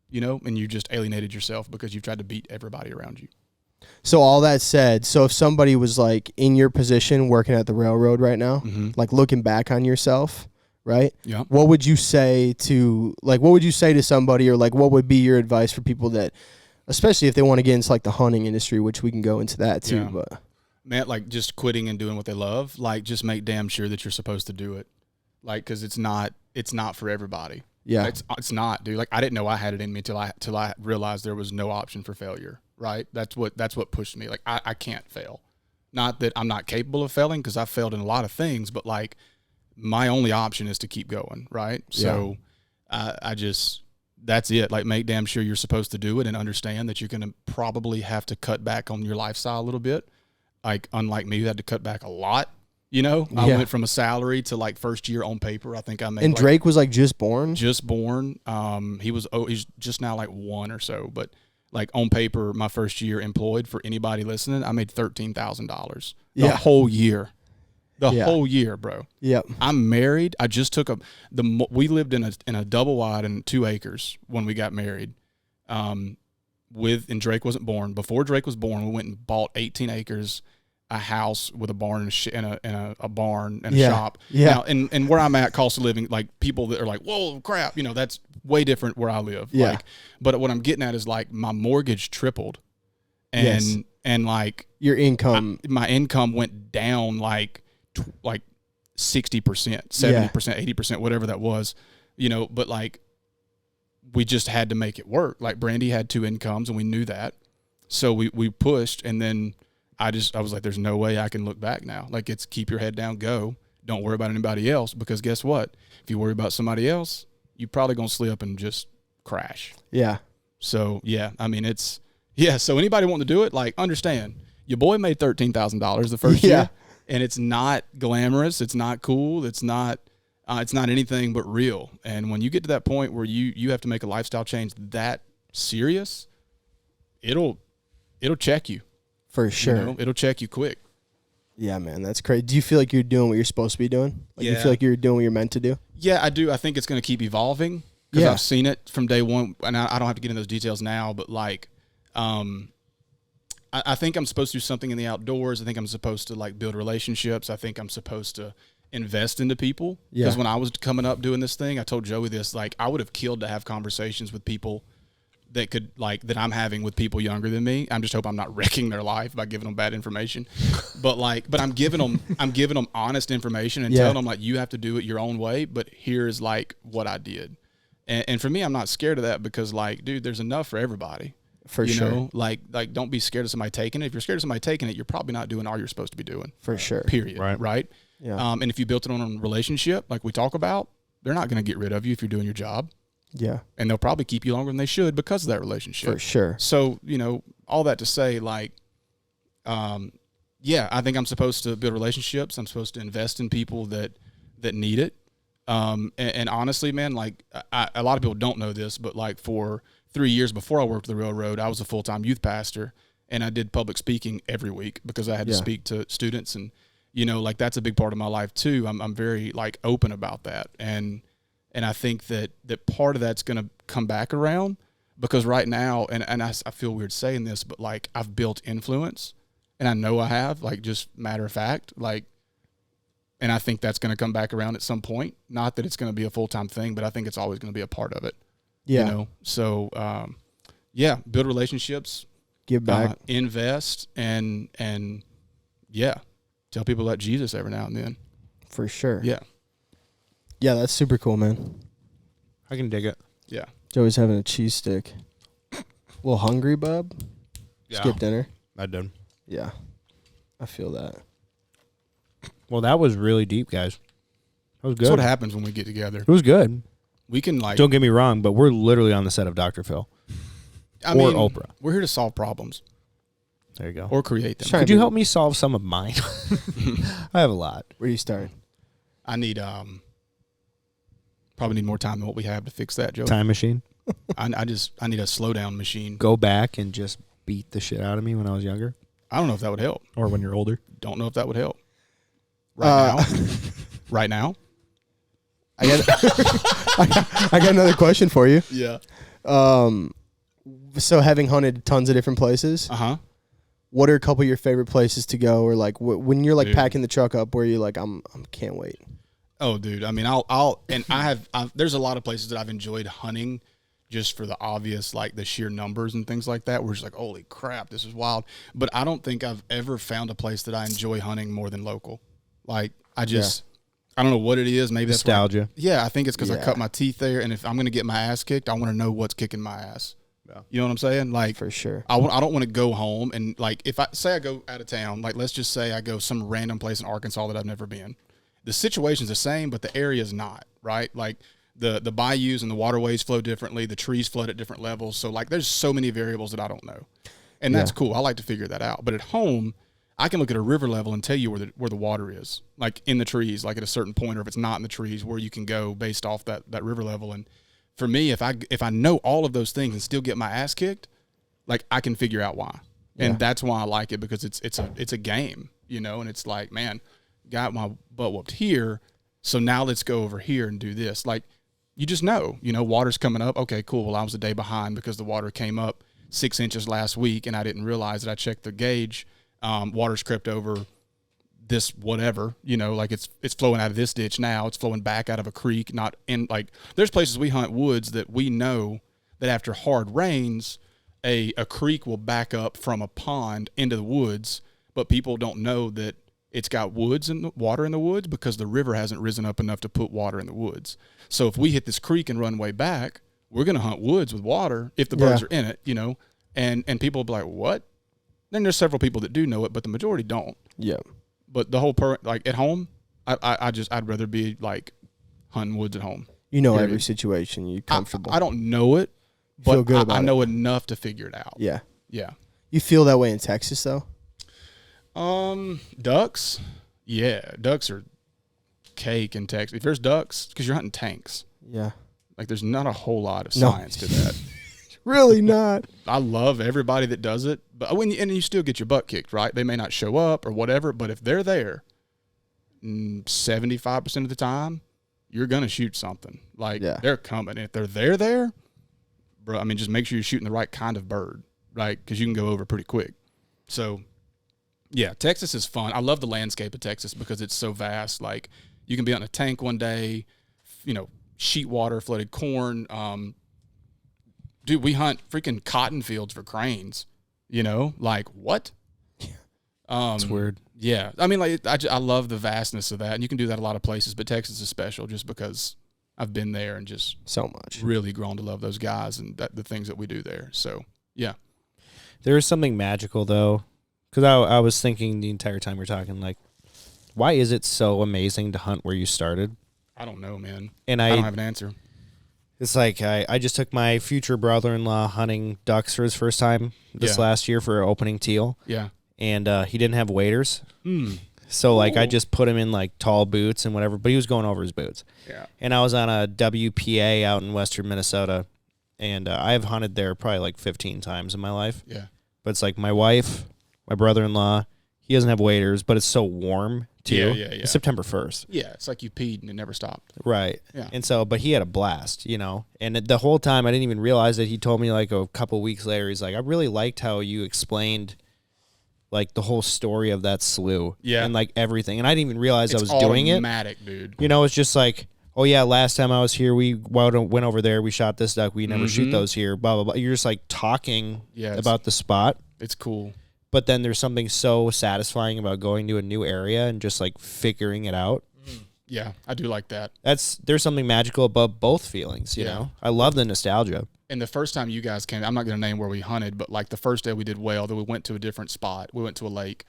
you know, and you just alienated yourself because you've tried to beat everybody around you. So all that said, so if somebody was like in your position working at the railroad right now, like looking back on yourself, right? Yeah. What would you say to somebody, or like what would be your advice for people that, especially if they want to get into like the hunting industry, which we can go into that too, but man, like just quitting and doing what they love, like just make damn sure that you're supposed to do it. Like, cause it's not for everybody. Yeah. It's not, dude. Like I didn't know I had it in me till I realized there was no option for failure. Right. That's what pushed me. Like I can't fail. Not that I'm not capable of failing, cause I failed in a lot of things, but like my only option is to keep going. Right. So I just, that's it. Like make damn sure you're supposed to do it and understand that you're going to probably have to cut back on your lifestyle a little bit. Like unlike me, who had to cut back a lot. You know, I went from a salary to like first year on paper. I think I made. And like, Drake was like just born. He's just now like 1 or so, but like on paper, my first year employed, for anybody listening, I made $13,000 the whole year. Whole year, bro. Yep. I'm married. I just took we lived in a double wide and 2 acres when we got married. And Drake wasn't born. Before Drake was born, we went and bought 18 acres, a house with a barn and a barn and a shop. Yeah. Now, and where I'm at, cost of living, like people that are like, whoa, crap, you know, that's way different where I live. Yeah. Like, but what I'm getting at is like my mortgage tripled, and like your income, my income went down like 60%, 70%, 80%, whatever that was, you know. But like we just had to make it work. Like Brandy had 2 incomes, and we knew that, so we pushed, and then. I was like, there's no way I can look back now. Like, it's keep your head down, go. Don't worry about anybody else, because guess what? If you worry about somebody else, you're probably going to slip and just crash. Yeah. So, yeah, I mean, so anybody wanting to do it, like, understand, your boy made $13,000 the first year, and it's not glamorous, it's not cool, it's not anything but real. And when you get to that point where you have to make a lifestyle change that serious, it'll check you for sure. You know? It'll check you quick. Yeah, man, that's crazy. Do you feel like you're doing what you're supposed to be doing? Like you feel like you're doing what you're meant to do? Yeah, I do. I think it's going to keep evolving because I've seen it from day one, and I don't have to get into those details now, but like, I think I'm supposed to do something in the outdoors. I think I'm supposed to like build relationships. I think I'm supposed to invest into people. Because when I was coming up doing this thing, I told Joey this, like I would have killed to have conversations with people that could like that I'm having with people younger than me. I'm just hoping I'm not wrecking their life by giving them bad information. But I'm giving them honest information and telling them like you have to do it your own way, but here's like what I did. And for me, I'm not scared of that because like, dude, there's enough for everybody. For sure. Know? Like don't be scared of somebody taking it. If you're scared of somebody taking it, you're probably not doing all you're supposed to be doing. For sure. Period. Right? Yeah. And if you built it on a relationship, like we talk about, they're not going to get rid of you if you're doing your job. Yeah. And they'll probably keep you longer than they should because of that relationship. For sure. So, all that to say, like, I think I'm supposed to build relationships. I'm supposed to invest in people that need it. And honestly, man, like a lot of people don't know this, but like for 3 years before I worked at the railroad, I was a full-time youth pastor, and I did public speaking every week because I had to speak to students, and like that's a big part of my life too. I'm very like open about that, and I think that part of that's going to come back around because right now, and I feel weird saying this, but like I've built influence, and I know I have, like just matter of fact, like. And I think that's going to come back around at some point. Not that it's going to be a full-time thing, but I think it's always going to be a part of it. Yeah. So, build relationships. Give back. Invest, and tell people about Jesus every now and then. For sure. Yeah. Yeah, that's super cool, man. I can dig it. Yeah. Joey's having a cheese stick. A little hungry, bub? Yeah. Skip dinner? I did. Yeah. I feel that. Well, that was really deep, guys. That was good. That's what happens when we get together. It was good. We can like. Don't get me wrong, but we're literally on the set of Dr. Phil. I mean, Oprah. We're here to solve problems. There you go. Or create them. Could you help me solve some of mine? I have a lot. Where do you start? I need probably need more time than what we have to fix that, Joe. Time machine. I need a slow down machine. Go back and just beat the shit out of me when I was younger. I don't know if that would help. Or when you're older. Don't know if that would help. Right now. I got another question for you. Yeah. So having hunted tons of different places, what are a couple of your favorite places to go, or like when you're like packing the truck up, where you're like, I'm can't wait. Oh, dude. I mean, there's a lot of places that I've enjoyed hunting just for the obvious, like the sheer numbers and things like that. We're just like, holy crap, this is wild. But I don't think I've ever found a place that I enjoy hunting more than local. Like I don't know what it is. Maybe that's nostalgia. I think it's because I cut my teeth there, and if I'm going to get my ass kicked, I want to know what's kicking my ass. Yeah. You know what I'm saying? Like for sure. I don't want to go home and like if I go out of town, like let's just say I go some random place in Arkansas that I've never been. The situation's the same, but the area's not, right? Like the bayous and the waterways flow differently, the trees flood at different levels. So like there's so many variables that I don't know. And that's cool. I like to figure that out. But at home, I can look at a river level and tell you where the water is, like in the trees, like at a certain point, or if it's not in the trees, where you can go based off that river level. And for me, if I know all of those things and still get my ass kicked, like I can figure out why. And that's why I like it, because it's a game, and it's like, man, got my butt whooped here, so now let's go over here and do this. Like you just know, water's coming up. Okay, cool. Well, I was a day behind because the water came up 6 inches last week, and I didn't realize that I checked the gauge. Water's crept over this whatever, like it's flowing out of this ditch now. It's flowing back out of a creek, not in like there's places we hunt woods that we know that after hard rains, a creek will back up from a pond into the woods, but people don't know that it's got woods and water in the woods because the river hasn't risen up enough to put water in the woods. So if we hit this creek and run way back, we're going to hunt woods with water if the birds are in it, and people will be like, what? Then there's several people that do know it, but the majority don't. Yeah. But the whole like at home, I'd rather be like hunting woods at home. Every situation, you're comfortable. I don't know it, but feel good about I know enough to figure it out. Yeah. Yeah. You feel that way in Texas though? Ducks. Yeah, ducks are cake in Texas. If there's ducks, because you're hunting tanks. Yeah. Like, there's not a whole lot of science to that. Really not. I love everybody that does it, but and you still get your butt kicked, right? They may not show up or whatever, but if they're there, 75% of the time, you're gonna shoot something. Like, they're coming. And if they're there, bro, I mean, just make sure you're shooting the right kind of bird, right? Because you can go over pretty quick. So, yeah, Texas is fun. I love the landscape of Texas because it's so vast. Like, you can be on a tank one day, sheet water, flooded corn. Dude, we hunt freaking cotton fields for cranes. Like, what? It's weird. Yeah, I mean, like, I love the vastness of that, and you can do that a lot of places, but Texas is special just because I've been there and just so much really grown to love those guys and the things that we do there. So, yeah. There is something magical, though, because I was thinking the entire time we're talking, like, why is it so amazing to hunt where you started? I don't know, man. And I don't have an answer. It's like I just took my future brother-in-law hunting ducks for his first time this last year for opening teal. Yeah. And he didn't have waders. So, like, I just put him in, like, tall boots and whatever, but he was going over his boots. Yeah. And I was on a WPA out in western Minnesota, and I've hunted there probably, like, 15 times in my life. Yeah. But it's like my wife, my brother-in-law, he doesn't have waders, but it's so warm, too. Yeah. It's September 1st. Yeah, it's like you peed and it never stopped. Right. Yeah. And so, but he had a blast, And the whole time, I didn't even realize that he told me, like, a couple weeks later, he's like, I really liked how you explained, like, the whole story of that slough. Yeah. And, like, everything. And I didn't even realize I was doing it. It's automatic, dude. It's just like, oh, yeah, last time I was here, we went over there, we shot this duck, we never shoot those here, blah, blah, blah. You're just, like, talking about the spot. It's cool. But then there's something so satisfying about going to a new area and just, like, figuring it out. Yeah, I do like that. There's something magical about both feelings, you know? I love the nostalgia. And the first time you guys came, I'm not going to name where we hunted, but, like, the first day we did well, then we went to a different spot. We went to a lake.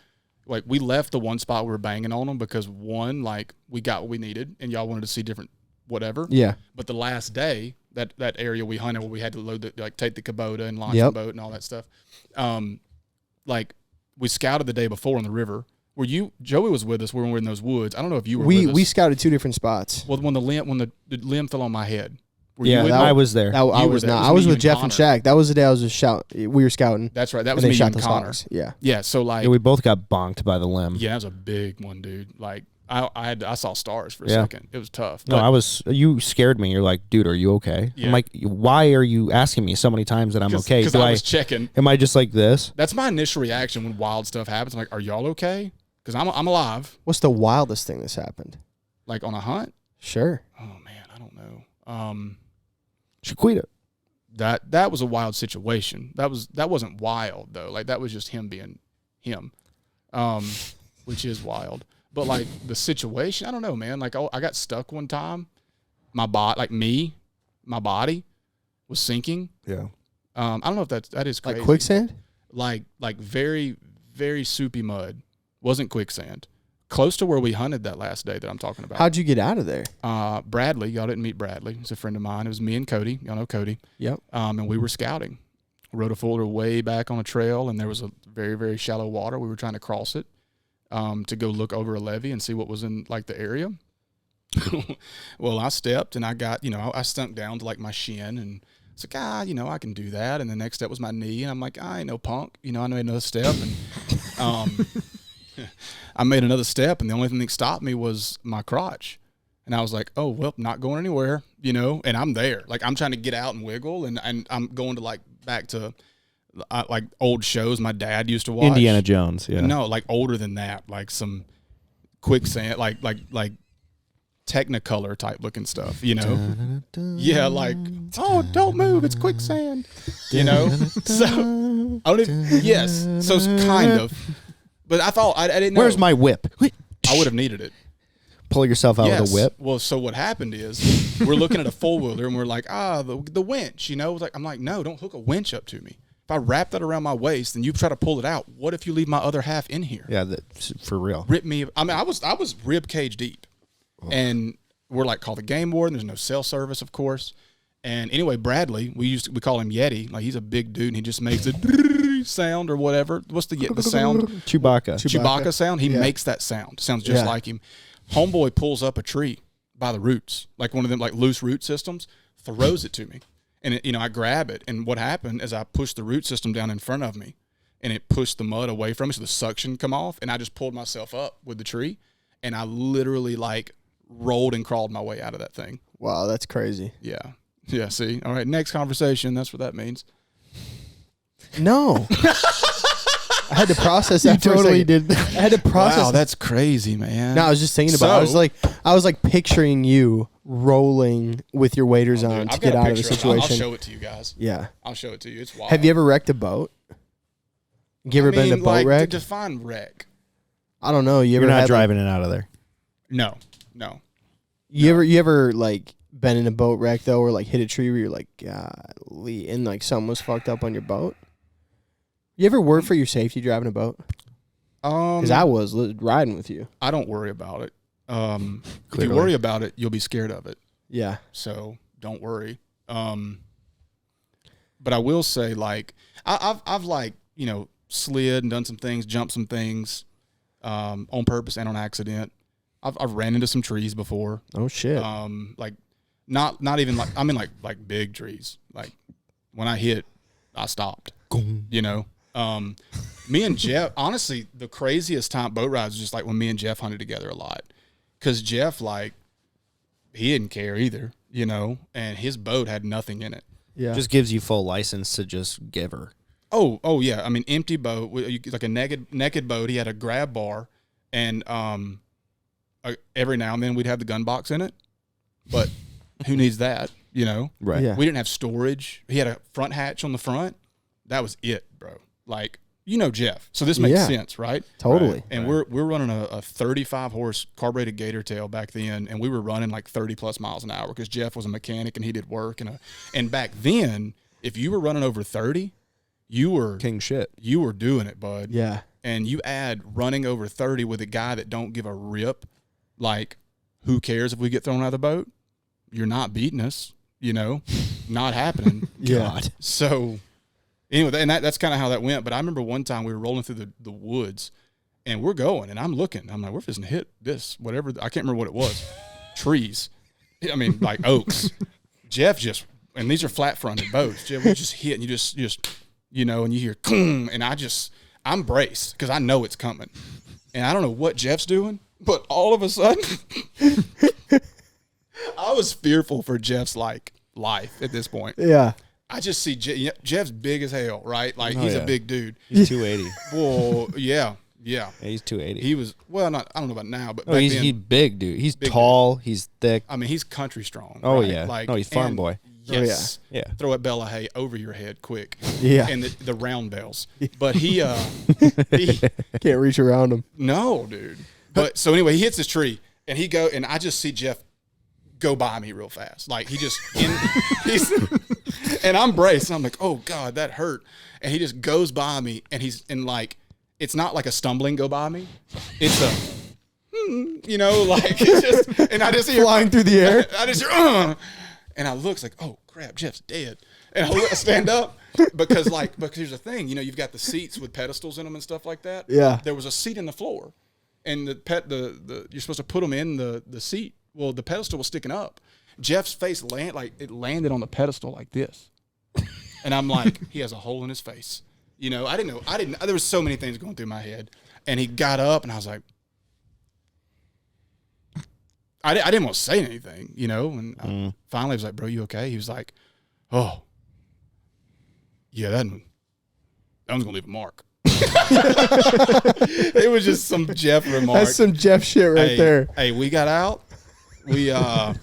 Like, we left the one spot we were banging on them because, one, like, we got what we needed, and y'all wanted to see different whatever. Yeah. But the last day, that area we hunted where we had to load take the Kubota and launch the boat and all that stuff, like, we scouted the day before on the river. Joey was with us when we were in those woods. I don't know if you were with us. We scouted two different spots. Well, when the limb fell on my head. I was there. I was not. I was with Jeff and Shaq. That was the day I was we were scouting. That's right. That was me and Connor. Hogs. Yeah. Yeah. So, like, we both got bonked by the limb. Yeah, that was a big one, dude. Like, I saw stars for a second. It was tough. No, you scared me. You're like, dude, are you okay? Yeah. I'm like, why are you asking me so many times that I'm okay? Because I was checking. Am I just like this? That's my initial reaction when wild stuff happens. I'm like, are y'all okay? Because I'm alive. What's the wildest thing that's happened? Like, on a hunt? Sure. Oh, man, I don't know. Shaquita. That was a wild situation. That wasn't wild, though. Like, that was just him being him, which is wild. But, like, the situation, I don't know, man. Like, I got stuck one time. My body was sinking. Yeah. I don't know if that is crazy. Like quicksand? Like very, very soupy mud. Wasn't quicksand. Close to where we hunted that last day that I'm talking about. How'd you get out of there? Bradley. Y'all didn't meet Bradley. He's a friend of mine. It was me and Cody. Y'all know Cody. Yep. And we were scouting. Rode a folder way back on a trail, and there was a very, very shallow water. We were trying to cross it. To go look over a levee and see what was in, like, the area. Well, I stepped and I got, I stunk down to, like, my shin, and it's like, I can do that. And the next step was my knee, and I'm like, I ain't no punk. I made another step, and I made another step, and the only thing that stopped me was my crotch. And I was like, oh, well, not going anywhere, and I'm there. Like, I'm trying to get out and wiggle, and I'm going to, like, back to like old shows my dad used to watch. Indiana Jones, yeah. No, like older than that, like some quicksand, like Technicolor type looking stuff, Yeah, like, oh, don't move, it's quicksand, So, yes, so it's kind of. But I thought I didn't know. Where's my whip? I would have needed it. Pull yourself out with a whip. Well, so what happened is we're looking at a four wheeler and we're like, the winch, I'm like, no, don't hook a winch up to me. If I wrap that around my waist and you try to pull it out, what if you leave my other half in here? Yeah, that's for real. Rip me. I mean, I was rib cage deep, and we're like, call the game warden. There's no cell service, of course. And anyway, Bradley, we call him Yeti. Like, he's a big dude, and he just makes it. sound or whatever. What's the sound? Chewbacca sound. He makes that sound. Sounds just like him. Homeboy pulls up a tree by the roots, like one of them like loose root systems, throws it to me. And, it, I grab it. And what happened is I pushed the root system down in front of me, and it pushed the mud away from me, so the suction come off. And I just pulled myself up with the tree, and I literally, like, rolled and crawled my way out of that thing. Wow, that's crazy. Yeah. Yeah, see? All right, next conversation. That's what that means. No. I had to process that. You totally did. I had to process. Wow, that's crazy, man. No, I was just thinking about it. I was like picturing you rolling with your waders on to get out of the situation. I'll show it to you guys. Yeah. I'll show it to you. It's wild. Have you ever wrecked a boat? You ever been in a boat wreck? To define wreck. I don't know. You're not driving it out of there. No. You ever like been in a boat wreck though, or like hit a tree where you're like, golly, and like something was fucked up on your boat? You ever worry for your safety driving a boat? Because I was riding with you. I don't worry about it. If you worry about it, you'll be scared of it. Yeah. So don't worry. But I will say, like, I've like, slid and done some things, jumped some things, on purpose and on accident. I've ran into some trees before. Oh shit. Like not even like, I mean like big trees. Like when I hit, I stopped. Me and Jeff, honestly, the craziest time boat rides was just like when me and Jeff hunted together a lot. Because Jeff, like, he didn't care either, and his boat had nothing in it. Yeah. Just gives you full license to just give her. Oh yeah. I mean, empty boat, like a naked boat. He had a grab bar, and every now and then we'd have the gun box in it, but who needs that, Right. Yeah. We didn't have storage. He had a front hatch on the front. That was it, bro. Like, Jeff. So this makes sense, right? Totally. Right. And we're running a 35 horse carbureted gator tail back then, and we were running like 30 plus miles an hour because Jeff was a mechanic and he did work. And back then, if you were running over 30, you were king shit. You were doing it, bud. Yeah. And you add running over 30 with a guy that don't give a rip, like, who cares if we get thrown out of the boat? You're not beating us, not happening. Yeah. God. So anyway, and that's kind of how that went. But I remember one time we were rolling through the woods, and we're going, and I'm looking. I'm like, we're just hit this, whatever. I can't remember what it was. Trees. I mean, like oaks. Jeff and these are flat-fronted boats. Jeff, we just hit, and you just and you hear, and I'm braced because I know it's coming. And I don't know what Jeff's doing, but all of a sudden, I was fearful for Jeff's, like, life at this point. Yeah. I just see Jeff's big as hell, right? Like, he's a big dude. He's 280. Well, yeah. Yeah, he's 280. He was, I don't know about now, but he's big, dude. He's tall. Dude. He's thick. I mean, he's country strong. Oh, right? Yeah. Like, he's farm boy. Yes. Oh, yeah. Throw a bale of hay over your head quick. Yeah. And the round bells. But he can't reach around him. No, dude. But so anyway, he hits this tree, and and I just see Jeff go by me real fast. Like, he's and I'm braced, and I'm like, oh God, that hurt. And he just goes by me, and like, it's not like a stumbling go by me. It's a, like, it's just, and I just hear flying through the air. I just hear, and I look like, oh crap, Jeff's dead. And I stand up because here's the thing, you've got the seats with pedestals in them and stuff like that. Yeah. There was a seat in the floor, and you're supposed to put them in the seat. Well, the pedestal was sticking up. Jeff's face landed on the pedestal like this, and I'm like, he has a hole in his face. I didn't know. There was so many things going through my head, and he got up, and I was like, I didn't want to say anything, and finally I was like, bro, you okay? He was like, oh, yeah, that one's going to leave a mark. It was just some Jeff remark. That's some Jeff shit right there. Hey, we got out. We got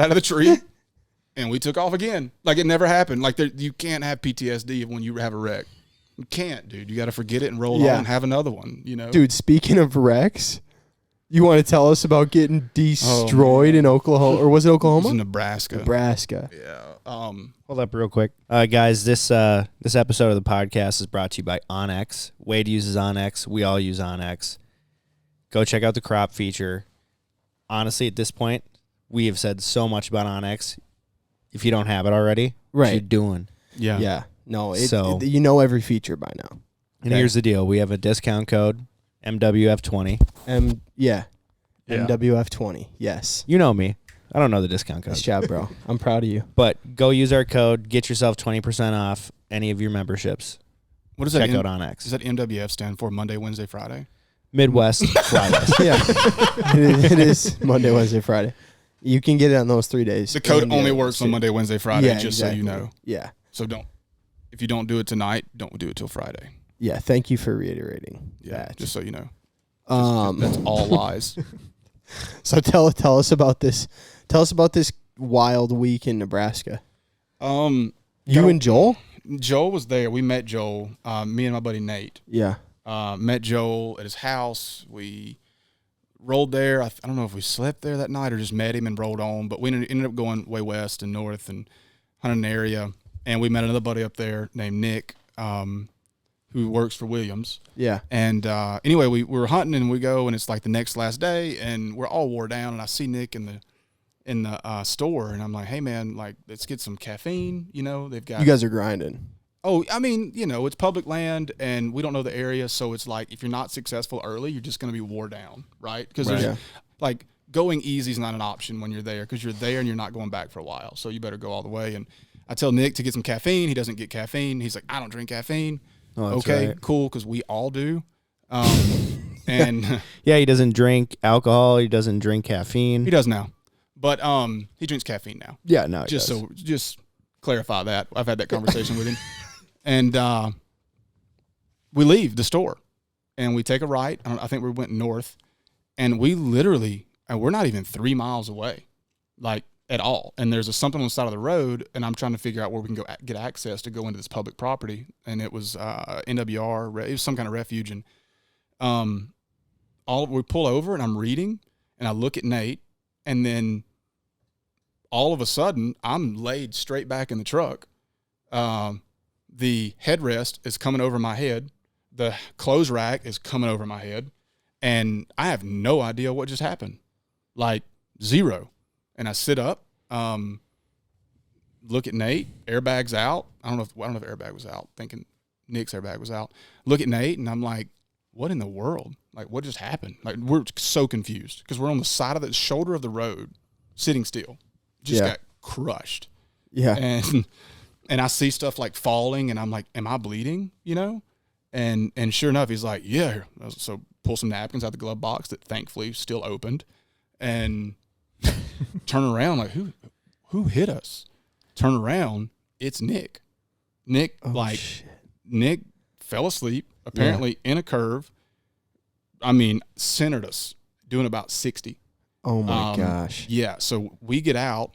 out of the tree, and we took off again. Like, it never happened. Like, you can't have PTSD when you have a wreck. You can't, dude. You got to forget it and roll on and have another one, Dude, speaking of wrecks, you want to tell us about getting destroyed in Oklahoma? Or was it Oklahoma? It was Nebraska. Yeah. Hold up real quick. Guys, this episode of the podcast is brought to you by Onyx. Wade uses Onyx. We all use Onyx. Go check out the crop feature. Honestly, at this point, we have said so much about Onyx. If you don't have it already, what you doing? Yeah. Yeah. No, So- you know every feature by now. And here's the deal: we have a discount code, MWF20. Yeah. Yeah. MWF20. Yes. You know me. I don't know the discount code. Nice job, bro. I'm proud of you. But go use our code. Get yourself 20% off any of your memberships. What does that Check out Onyx. Does that MWF stand for Monday, Wednesday, Friday? Midwest Flyways. Yeah. It is Monday, Wednesday, Friday. You can get it on those 3 days. The code And only yeah, works on Monday, Wednesday, Friday, Yeah, just exactly. so you know. Yeah. So if you don't do it tonight, don't do it till Friday. Yeah. Thank you for reiterating Yeah, that. just so you know. Just That's all lies. So tell us about this. Tell us about this wild week in Nebraska. You and Joel? Joel was there. We met Joel. Me and my buddy Nate. Yeah. Met Joel at his house. We rolled there. I don't know if we slept there that night or just met him and rolled on, but we ended up going way west and north and hunting an area. And we met another buddy up there named Nick, who works for Williams. Yeah. And anyway, we were hunting and we go and it's like the next last day and we're all wore down and I see Nick in the store and I'm like, hey man, like let's get some caffeine. You know, they've got. You guys are grinding. Oh, I mean, you know, it's public land and we don't know the area, so it's like if you're not successful early, you're just going to be wore down, right? Because there's like going easy is not an option when you're there because you're there and you're not going back for a while, so you better go all the way. And I tell Nick to get some caffeine. He doesn't get caffeine. He's like, I don't drink caffeine. Oh, that's okay, right. cool, because we all do. And Yeah, he doesn't drink alcohol. He doesn't drink caffeine. he does now, but he drinks caffeine now. Yeah, no, Just clarify that. I've had that conversation with him. And we leave the store and we take a right. I think we went north and we literally, and we're not even 3 miles away, like at all. And there's something on the side of the road and I'm trying to figure out where we can go get access to go into this public property. And it was NWR, it was some kind of refuge. And we pull over and I'm reading and I look at Nate and then all of a sudden I'm laid straight back in the truck. The headrest is coming over my head. The clothes rack is coming over my head. And I have no idea what just happened. Like zero. And I sit up, look at Nate, airbags out. I don't know if airbag was out, thinking Nick's airbag was out. Look at Nate and I'm like, what in the world? Like what just happened? Like we're so confused because we're on the side of the shoulder of the road, sitting still. Just got crushed. Yeah. And I see stuff like falling and I'm like, am I bleeding? You know? And sure enough, he's like, yeah. So pull some napkins out the glove box that thankfully still opened and turn around like, who hit us? Turn around. It's Nick. Nick fell asleep apparently in a curve. I mean, centered us doing about 60. Oh my gosh. Yeah. So we get out.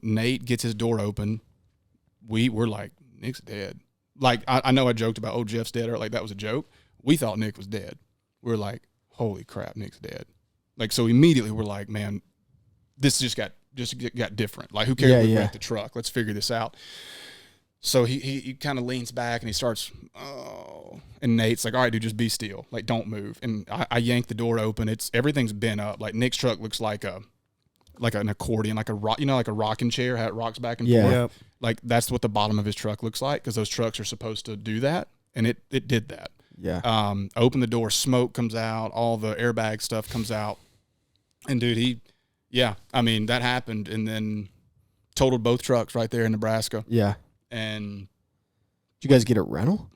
Nate gets his door open. We're like, Nick's dead. Like, I know I joked about, oh, Jeff's dead, or like that was a joke. We thought Nick was dead. We're like, holy crap, Nick's dead. Like, so immediately we're like, man, this just got different. Like, who cares if we wrecked the truck? Let's figure this out. So he kind of leans back and he starts, and Nate's like, all right, dude, just be still. Like, don't move. And I yank the door open. Everything's bent up. Like, Nick's truck looks like an accordion, like a rocking chair, how it rocks back and forth. Yep. Like that's what the bottom of his truck looks like because those trucks are supposed to do that, and it did that. Yeah. Open the door, smoke comes out, all the airbag stuff comes out, and dude, I mean that happened, and then totaled both trucks right there in Nebraska. Yeah. And did you guys get a rental?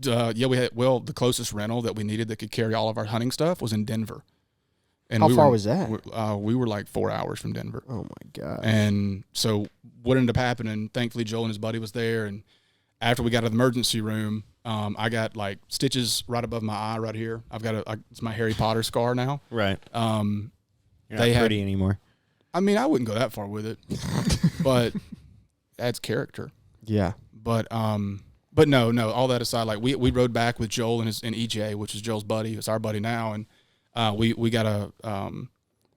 Yeah, we had. Well, the closest rental that we needed that could carry all of our hunting stuff was in Denver. And how far was that? We were like 4 hours from Denver. Oh my god! And so what ended up happening? Thankfully, Joel and his buddy was there. And after we got to the emergency room, I got like stitches right above my eye, right here. It's my Harry Potter scar now. Right. You're not pretty anymore. I mean, I wouldn't go that far with it, but adds character. Yeah. But no. All that aside, like we rode back with Joel and EJ, which is Joel's buddy. It's our buddy now, and. We got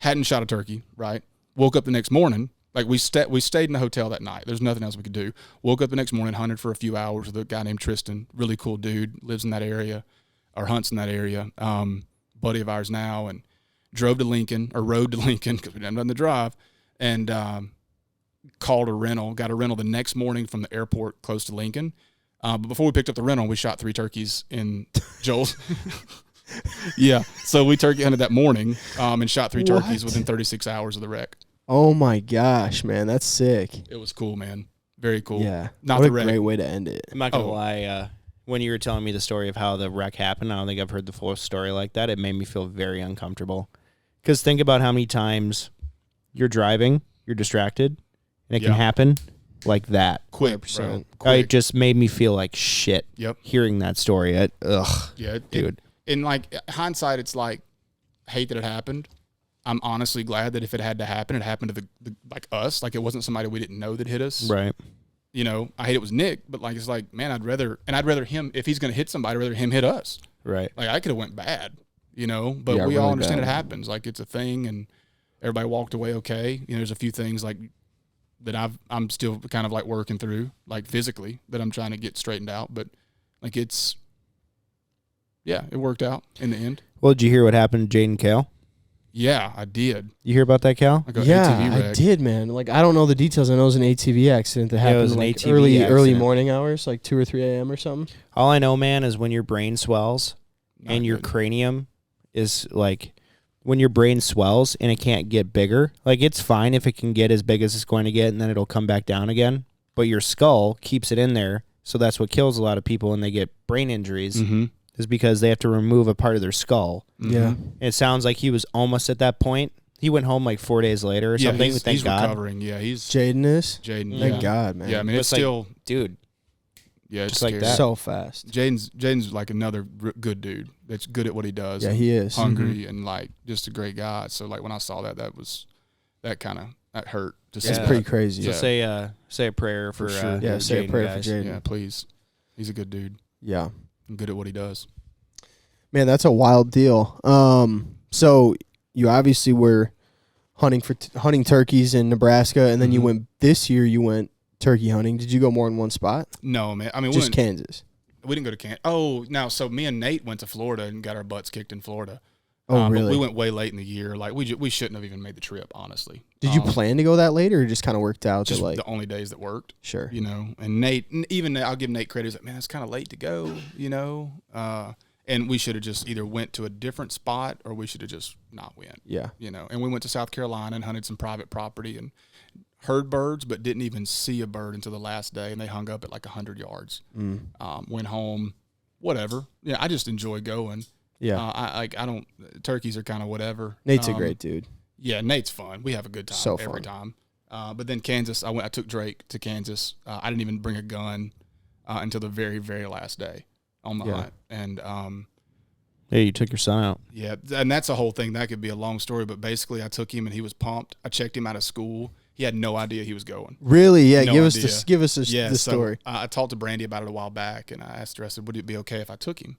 hadn't shot a turkey, right? Woke up the next morning, like we stayed in the hotel that night. There's nothing else we could do. Woke up the next morning, hunted for a few hours with a guy named Tristan, really cool dude, lives in that area, or hunts in that area, buddy of ours now, and rode to Lincoln, because we didn't have nothing to drive, and called a rental, got a rental the next morning from the airport close to Lincoln. But before we picked up the rental, we shot 3 turkeys in Joel's. Yeah. So we turkey hunted that morning and shot 3 turkeys within 36 hours of the wreck. Oh, my gosh, man. That's sick. It was cool, man. Very cool. Yeah. Not what the a wreck. great way to end it. I'm not going to lie. When you were telling me the story of how the wreck happened, I don't think I've heard the full story like that. It made me feel very uncomfortable. Because think about how many times you're driving, you're distracted, and it can happen like that. Quick, 100%. bro. It just made me feel like shit. Yep. Hearing that story. Ugh. Yeah, dude. In like hindsight, it's like, hate that it happened. I'm honestly glad that if it had to happen, it happened to the like us. Like it wasn't somebody we didn't know that hit us. Right. You know, I hate it was Nick, but like it's like, man, I'd rather him, if he's gonna hit somebody, I'd rather him hit us. Right. Like I could have went bad, you know, but we really all understand bad. it happens. Like it's a thing, and everybody walked away okay. You know, there's a few things like that I'm still kind of like working through, like physically, that I'm trying to get straightened out. But like it worked out in the end. Well, did you hear what happened to Jaden Kale? Yeah, I did. You hear about that, Cal? Like a Yeah, ATV I wreck. did, man. Like, I don't know the details. I know it was an ATV accident that Yeah, it happened was an like ATV early accident. morning hours, like 2 or 3 a.m. or something. All I know, man, is when your brain swells Not and your good. cranium is like, when your brain swells and it can't get bigger, like it's fine if it can get as big as it's going to get and then it'll come back down again. But your skull keeps it in there. So that's what kills a lot of people when they get brain injuries is because they have to remove a part of their skull. Yeah. And it sounds like he was almost at that point. He went home like 4 days later or something. He's, Thank he's God. recovering. Yeah, he's Jaden is? Jaden. Thank Yeah. God, man. Yeah, I mean, But it's like, still, dude, yeah, it's just like scary. that. So fast. Jaden's like another good dude that's good at what he does. Yeah, and he is. hungry and like just a great guy. So like when I saw that that hurt to see. It's that. pretty crazy. So Yeah. say a prayer for sure. Yeah, say a Jaden, prayer guys. for Jaden. Yeah, please. He's a good dude Yeah. and good at what he does. Man, that's a wild deal. So you obviously were hunting turkeys in Nebraska, and then you went turkey hunting. Did you go more than one spot? No, man. I mean, Just Kansas. we didn't go to Kansas. Oh, no. So me and Nate went to Florida and got our butts kicked in Florida. Oh, really? But we went way late in the year. Like we shouldn't have even made the trip, honestly. Did you plan to go that late, or it just kind of worked out? Just to like, the only days that worked. sure. You know, and Nate, even I'll give Nate credit. He's like, man, it's kind of late to go, you know. And we should have just either went to a different spot or we should have just not went. Yeah. You know, and we went to South Carolina and hunted some private property and heard birds, but didn't even see a bird until the last day, and they hung up at like 100 yards. Went home, whatever. Yeah, I just enjoy going. Yeah. I don't. Turkeys are kind of whatever. Nate's a great dude. Yeah, Nate's fun. We have a good time So every fun. time. But then Kansas, I took Drake to Kansas. I didn't even bring a gun until the very, very last day on the hunt. And Yeah, you took your son out. yeah, and that's a whole thing. That could be a long story, but basically I took him and he was pumped. I checked him out of school. He had no idea he was going. Really? Yeah. No give idea. us the so, story. I talked to Brandy about it a while back, and I asked her, I said, would it be okay if I took him?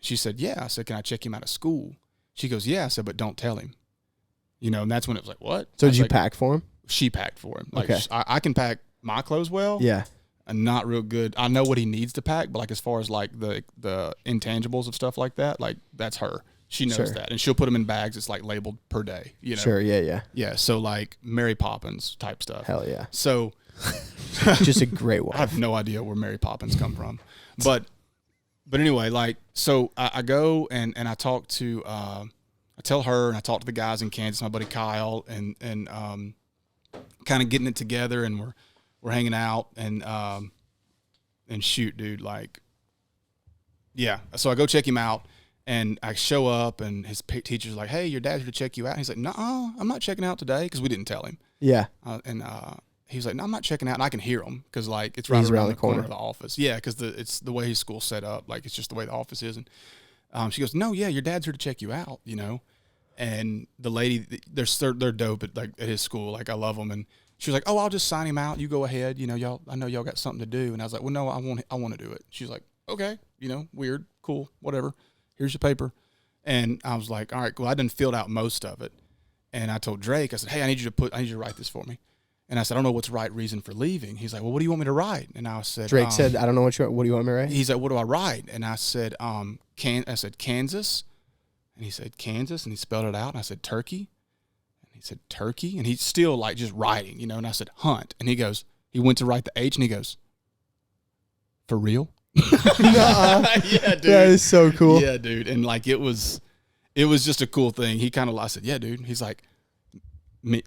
She said, yeah. I said, can I check him out of school? She goes, yeah. I said, but don't tell him. You know, and that's when it was like, what? So I did was you like, pack for him? She packed for him. Like, Okay. I can pack my clothes well. Yeah. I'm not real good. I know what he needs to pack, but like as far as like the intangibles of stuff like that, like that's her. She knows Sure. that, and she'll put them in bags. It's like labeled per day. You know. Sure. Yeah. Yeah. Yeah. So like Mary Poppins type stuff. Hell yeah. So Just a great I wife. have no idea where Mary Poppins come from, but anyway, like so I go and I talk to I tell her, and I talk to the guys in Kansas, my buddy Kyle, and kind of getting it together, and we're hanging out, and shoot, dude, like, yeah. So I go check him out, and I show up, and his teacher's like, "Hey, your dad's here to check you out." And he's like, "No, I'm not checking out today," because we didn't tell him. Yeah. He was like, "No, I'm not checking out," and I can hear him because like it's right around the corner of the office. Yeah, because it's the way his school's set up. Like it's just the way the office is. And she goes, "No, yeah, your dad's here to check you out," you know. And the lady, they're dope at his school. Like I love them. And she was like, "Oh, I'll just sign him out. You go ahead. You know, I know y'all got something to do." And I was like, "Well, no, I want to do it." She's like, "Okay, you know, weird, cool, whatever. Here's your paper." And I was like, "All right, cool." I done filled out most of it. And I told Drake, I said, "Hey, I need you to write this for me." And I said, "I don't know what's the right reason for leaving." He's like, "Well, what do you want me to write?" And I said, Drake said, "I don't know what do you want me to write?" He's like, "What do I write?" And I said, I said, "Kansas." And he said, "Kansas." And he spelled it out. And I said, "Turkey." He said, turkey? And he's still like just writing, you know, and I said, hunt. And he went to write the H and he goes, for real? Yeah, dude. That is so cool. Yeah, dude. And like, it was just a cool thing. He kind of, I said, yeah, dude. He's like, me?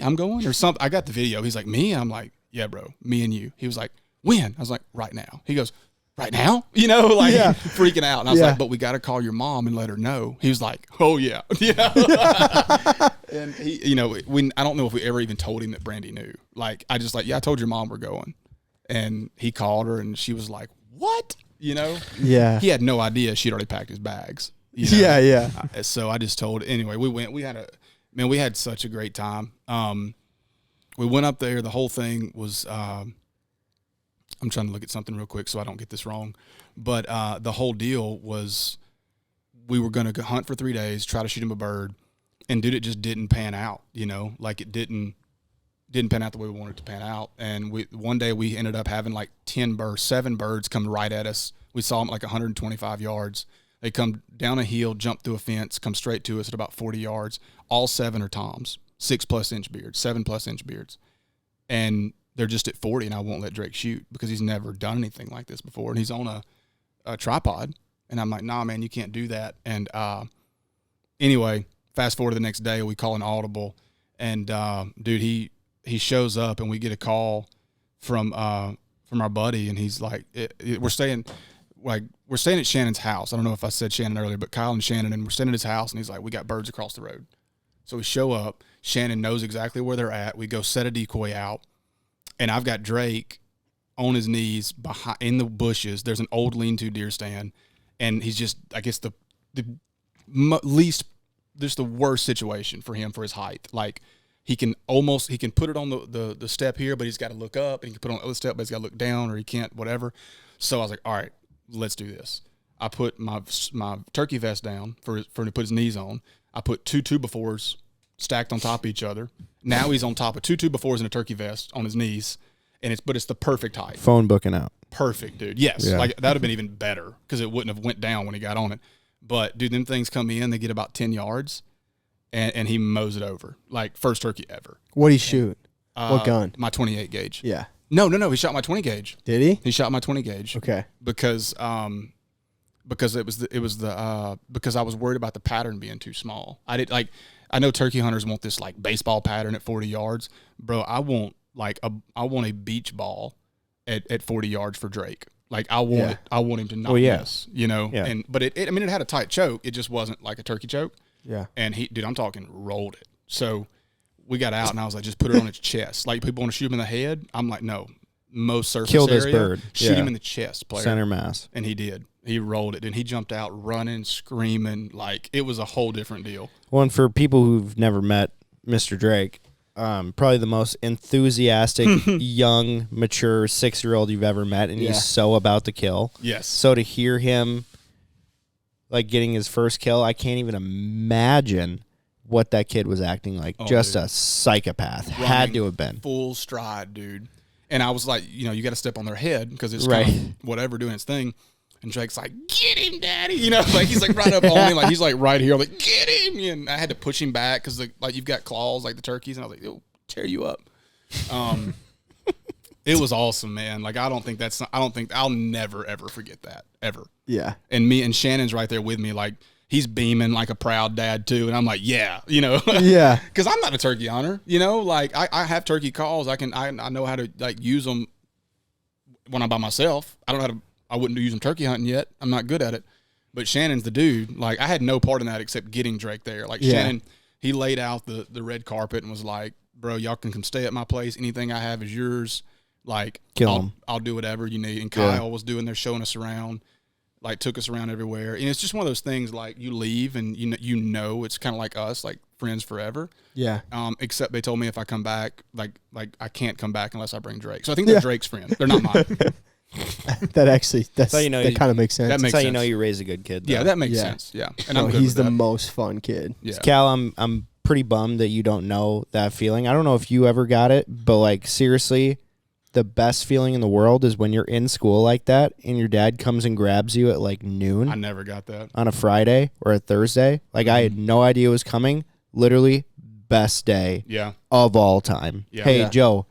I'm going or something. I got the video. He's like, me? And I'm like, yeah, bro, me and you. He was like, when? I was like, right now. He goes, right now? You know, like freaking out. And I was like, but we got to call your mom and let her know. He was like, oh yeah. And he, you know, I don't know if we ever even told him that Brandy knew. Like, I just like, yeah, I told your mom we're going. And he called her and she was like, what? You know? Yeah. He had no idea she'd already packed his bags. You know? Yeah. So I just told, anyway, we had such a great time. We went up there. The whole thing was, I'm trying to look at something real quick so I don't get this wrong. But the whole deal was we were going to hunt for 3 days, try to shoot him a bird. And dude, it just didn't pan out, you know, like it didn't pan out the way we wanted it to pan out. And one day we ended up having like 7 birds come right at us. We saw them at like 125 yards. They come down a hill, jump through a fence, come straight to us at about 40 yards. All 7 are toms, 6+ inch beards, 7+ inch beards. And they're just at 40, and I won't let Drake shoot because he's never done anything like this before. And he's on a tripod. And I'm like, nah, man, you can't do that. And anyway, fast forward to the next day, we call an audible. And, dude, he shows up, and we get a call from our buddy, and he's like, we're staying at Shannon's house. I don't know if I said Shannon earlier, but Kyle and Shannon, and we're staying at his house, and he's like, we got birds across the road. So we show up. Shannon knows exactly where they're at. We go set a decoy out, and I've got Drake on his knees behind in the bushes. There's an old lean-to deer stand, and he's just, I guess, the worst situation for him for his height. Like, he can put it on the step here, but he's got to look up, and he can put it on the other step, but he's got to look down, or he can't, whatever. So I was like, all right, let's do this. I put my turkey vest down for him to put his knees on. I put 2 2x4s stacked on top of each other. Now he's on top of 2 2x4s and a turkey vest on his knees, but it's the perfect height. Phone booking out. Perfect, dude. Yes, like that would have been even better because it wouldn't have went down when he got on it. But dude, them things come in, they get about 10 yards, and he mows it over. Like, first turkey ever. What'd he shoot? What gun? My 28 gauge. Yeah. No. He shot my 20 gauge. Did he? He shot my 20 gauge. Okay. Because because I was worried about the pattern being too small. I know turkey hunters want this like baseball pattern at 40 yards, bro. I want a beach ball at 40 yards for Drake. Like, I want him to not miss, you know. Yeah. But it had a tight choke. It just wasn't like a turkey choke. Yeah. And I'm talking rolled it. So we got out, and I was like, just put it on its chest. Like, people want to shoot him in the head. I'm like, no, most surface Kill this area, bird. Shoot him in the chest, player. Center mass. And he did. He rolled it, and he jumped out running, screaming. Like, it was a whole different deal. Well, and for people who've never met Mr. Drake, probably the most enthusiastic, young, mature 6-year-old you've ever met, and he's so about to kill. Yes. So to hear him, like, getting his first kill, I can't even imagine what that kid was acting like. Just a psychopath. Running had to have been. Full stride, dude. And I was like, you got to step on their head because it's right. kind of whatever doing its thing. And Drake's like, get him, daddy. You know, like, he's like right up on me. Like, he's like right here. I'm like, get him. And I had to push him back because, like, you've got claws like the turkeys. And I was like, it'll tear you up. It was awesome, man. Like, I'll never, ever forget that, ever. Yeah. And Shannon's right there with me. Like, he's beaming like a proud dad, too. And I'm like, yeah, you know. Yeah. Because I'm not a turkey hunter, you know. Like, I have turkey calls. I know how to, like, use them when I'm by myself. I wouldn't use them turkey hunting yet. I'm not good at it. But Shannon's the dude. Like, I had no part in that except getting Drake there. Like, Shannon, he laid out the red carpet and was like, bro, y'all can come stay at my place. Anything I have is yours. Like, I'll do whatever you need. And Kyle was showing us around, like, took us around everywhere. And it's just one of those things, like, you leave and you know it's kind of like us, like, friends forever. Yeah. Except they told me if I come back, like I can't come back unless I bring Drake. So I think they're Drake's friend. They're not mine. That kind of makes sense. That makes That's how sense. you know you raise a good kid, though. Yeah, that makes sense. Yeah. And I'm good he's with the that. most fun kid. Yeah. Cal, I'm pretty bummed that you don't know that feeling. I don't know if you ever got it, but, like, seriously, the best feeling in the world is when you're in school like that and your dad comes and grabs you at, like, noon. I never got that. On a Friday or a Thursday. Like, I had no idea it was coming. Literally best day of all time. Yeah. Hey, Joe,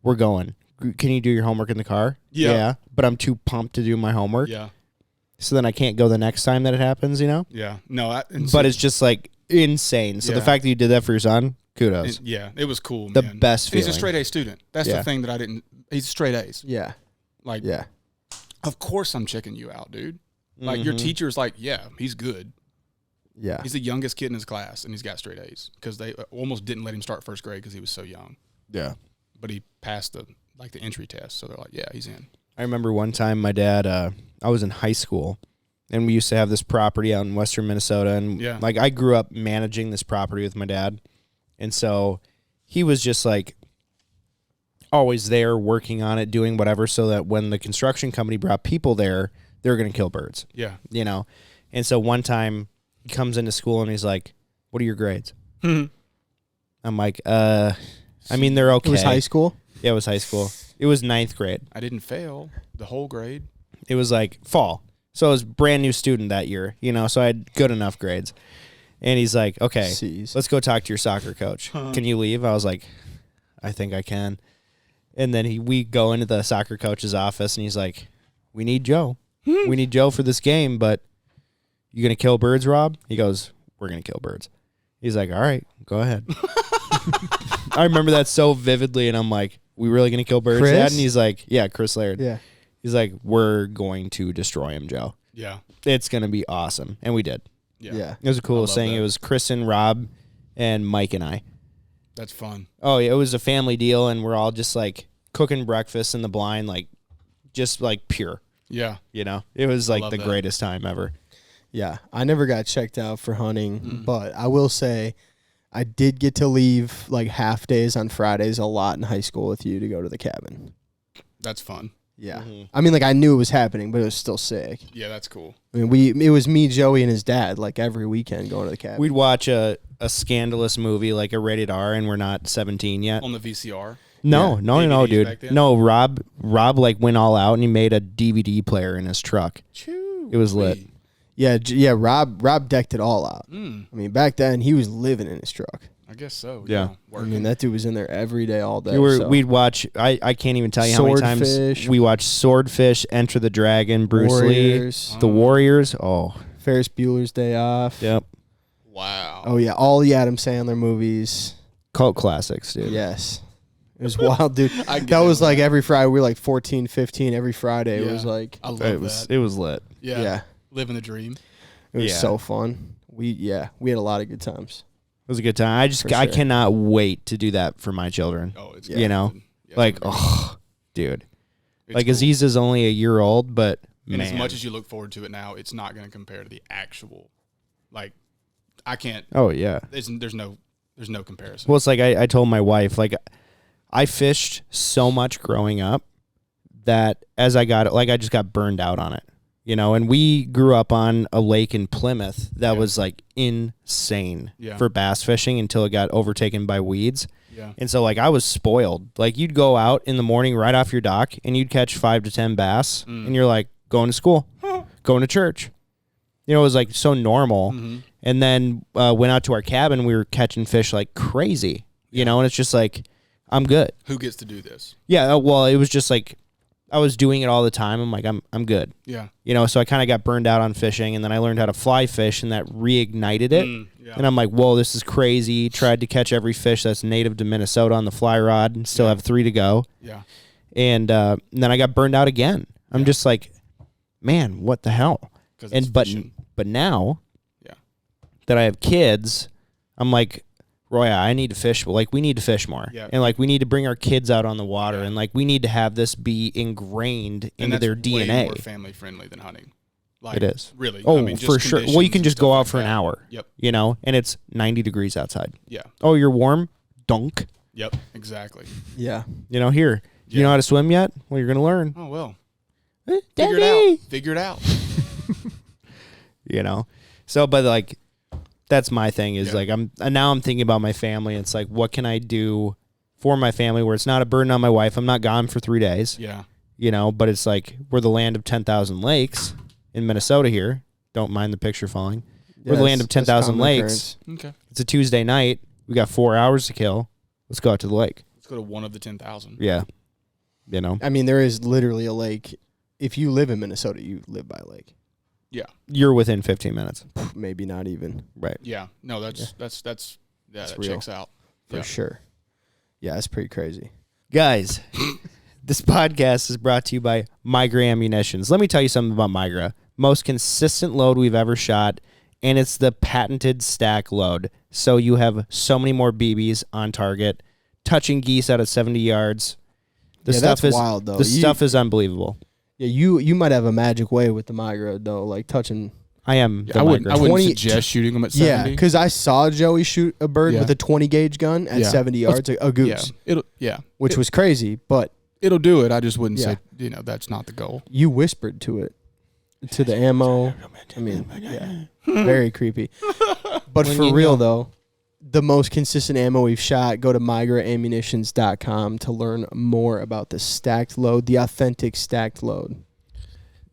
we're going. Can you do your homework in the car? Yeah. But I'm too pumped to do my homework. Yeah. So then I can't go the next time that it happens, you know? Yeah. No. But it's just like insane. So the fact that you did that for your son, kudos. It was cool, the man. Best feeling. And he's a straight A student. That's the thing that I didn't. He's straight A's. Yeah. Like, of course I'm checking you out, dude. Like, your teacher's like, he's good. Yeah. He's the youngest kid in his class, and he's got straight A's because they almost didn't let him start first grade because he was so young. Yeah. But he passed the entry test, so they're like, he's in. I remember one time my dad, I was in high school, and we used to have this property out in western Minnesota, and like I grew up managing this property with my dad, and so he was just like always there working on it, doing whatever, so that when the construction company brought people there, they were going to kill birds. Yeah. You know? And so one time he comes into school and he's like, "What are your grades?" I'm like, I mean, they're okay. It was high school? Yeah, it was high school. It was 9th grade. I didn't fail the whole grade. It was like fall. So I was a brand new student that year, you know, so I had good enough grades. And he's like, "Okay, let's go talk to your soccer coach. Can you leave?" I was like, "I think I can." And then we go into the soccer coach's office and he's like, "We need Joe. We need Joe for this game, but you going to kill birds, Rob?" He goes, "We're going to kill birds." He's like, "All right, go ahead." I remember that so vividly, and I'm like, "We really going to kill birds, Dad?" And he's like, "Yeah, Chris Laird." Yeah. He's like, "We're going to destroy him, Joe. Yeah. It's going to be awesome." And we did. Yeah. It was the coolest thing. It was Chris and Rob and Mike and I. That's fun. Oh, yeah, it was a family deal, and we're all just like cooking breakfast in the blind, like just like pure. Yeah. You know, it was like the greatest time ever. Yeah. I never got checked out for hunting, but I will say I did get to leave like half days on Fridays a lot in high school with you to go to the cabin. That's fun. Yeah. I mean, like I knew it was happening, but it was still sick. Yeah, that's cool. I mean, it was me, Joey, and his dad like every weekend going to the cabin. We'd watch a scandalous movie, like a rated R, and we're not 17 yet. On the VCR? No, dude. No, Rob like went all out and he made a DVD player in his truck. It was lit. Yeah, Rob decked it all out. I mean, back then he was living in his truck. I guess so. Yeah. I mean, that dude was in there every day, all day. We'd watch. I can't even tell you how many times we watched Swordfish, Enter the Dragon, Bruce Warriors. Lee, The Warriors. Oh, Ferris Bueller's Day Off. Yep. Wow. Oh yeah, all the Adam Sandler movies. Cult classics, dude. Yes. It was wild, dude. That was like every Friday. We were like 14, 15 every Friday. Yeah. It was like I love that. It was lit. Yeah. Living the dream. It was so fun. We had a lot of good times. It was a good time. I cannot wait to do that for my children. Oh, it's you know, like dude, it's like cool. Aziz is only a year old, but and as much as you look forward to it now, it's not going to compare to the actual. Like, I can't. Oh yeah. There's no comparison. Well, it's like I told my wife, like I fished so much growing up that as I just got burned out on it. You know, and we grew up on a lake in Plymouth that was like insane for bass fishing until it got overtaken by weeds. Yeah. And so like I was spoiled. Like you'd go out in the morning right off your dock and you'd catch 5 to 10 bass and you're like going to school, going to church. You know, it was like so normal. And then went out to our cabin, we were catching fish like crazy. You know, and it's just like I'm good. Who gets to do this? Yeah, well, it was just like I was doing it all the time. I'm like, I'm good. Yeah. You know, so I kind of got burned out on fishing, and then I learned how to fly fish, and that reignited it. And I'm like, whoa, this is crazy. Tried to catch every fish that's native to Minnesota on the fly rod, and still have 3 to go. Yeah. And then I got burned out again. I'm just like, man, what the hell? But now that I have kids, I'm like, Roy, I need to fish. Like, we need to fish more. Yeah. And, like, we need to bring our kids out on the water. And, like, we need to have this be ingrained into their DNA. Way more family-friendly than hunting. Like, it is. Really. Oh, I mean, for sure. Well, you can just go out for an hour. Yep. You know, and it's 90 degrees outside. Yeah. Oh, you're warm? Dunk. Yep, exactly. Yeah. You know, here. You know how to swim yet? Well, you're going to learn. Oh, well. Figure it out. You know? So, but, like, that's my thing is like I'm thinking about my family. It's like, what can I do for my family where it's not a burden on my wife? I'm not gone for 3 days. Yeah. You know, but it's like we're the land of 10,000 lakes in Minnesota here. Don't mind the picture falling. We're the land of 10,000 lakes. Okay. It's a Tuesday night. We got 4 hours to kill. Let's go out to the lake. Let's go to one of the 10,000. Yeah. You know? I mean, there is literally a lake. If you live in Minnesota, you live by a lake. Yeah. You're within 15 minutes. Maybe not even. Right. Yeah. No, that real. checks out. For sure. Yeah, that's pretty crazy. Guys, this podcast is brought to you by Migra Ammunitions. Let me tell you something about Migra. Most consistent load we've ever shot, and it's the patented stack load. So you have so many more BBs on target, touching geese out at 70 yards. The stuff that's is wild, though. The stuff is unbelievable. Yeah, you might have a magic way with the Migra, though, like touching. I am. I wouldn't 20 suggest shooting them at 70. Yeah, because I saw Joey shoot a bird with a 20 gauge gun at 70 yards, a goose. Which was crazy, but it'll do it. I just wouldn't say that's not the goal. You whispered to it, to the ammo. I mean, very creepy. But for real though, the most consistent ammo we've shot. Go to migraammunitions.com to learn more about the stacked load, the authentic stacked load.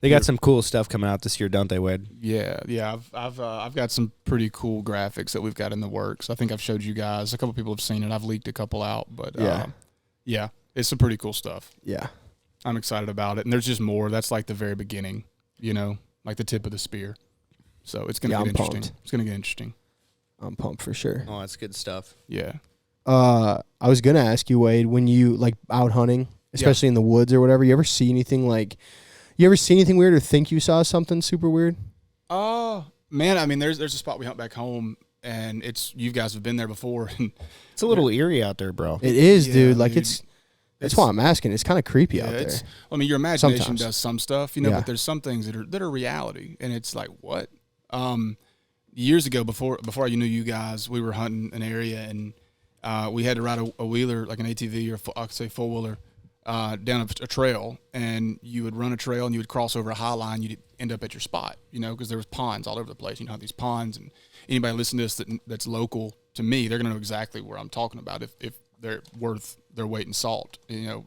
They got some cool stuff coming out this year, don't they, Wade? Yeah. I've got some pretty cool graphics that we've got in the works. I think I've showed you guys. A couple people have seen it. I've leaked a couple out, but it's some pretty cool stuff. Yeah, I'm excited about it, and there's just more. That's like the very beginning, like the tip of the spear. So it's gonna get interesting. Pumped. It's gonna get interesting. I'm pumped for sure. Oh, that's good stuff. Yeah. I was gonna ask you, Wade, when you like out hunting, especially in the woods or whatever, you ever see anything weird or think you saw something super weird? Man, I mean, there's a spot we hunt back home, and you guys have been there before. And it's a little eerie out there, bro. It is, dude. Like that's why I'm asking. It's kind of creepy out there. I mean, your imagination Sometimes. does some stuff, but there's some things that are reality, and it's like, what? Years ago, before I knew you guys, we were hunting an area, and we had to ride a wheeler, like an ATV or I could say four wheeler, down a trail, and you would run a trail and you would cross over a high line. You'd end up at your spot, because there was ponds all over the place. These ponds, and anybody listening to this that's local to me, they're gonna know exactly where I'm talking about if they're worth their weight in salt,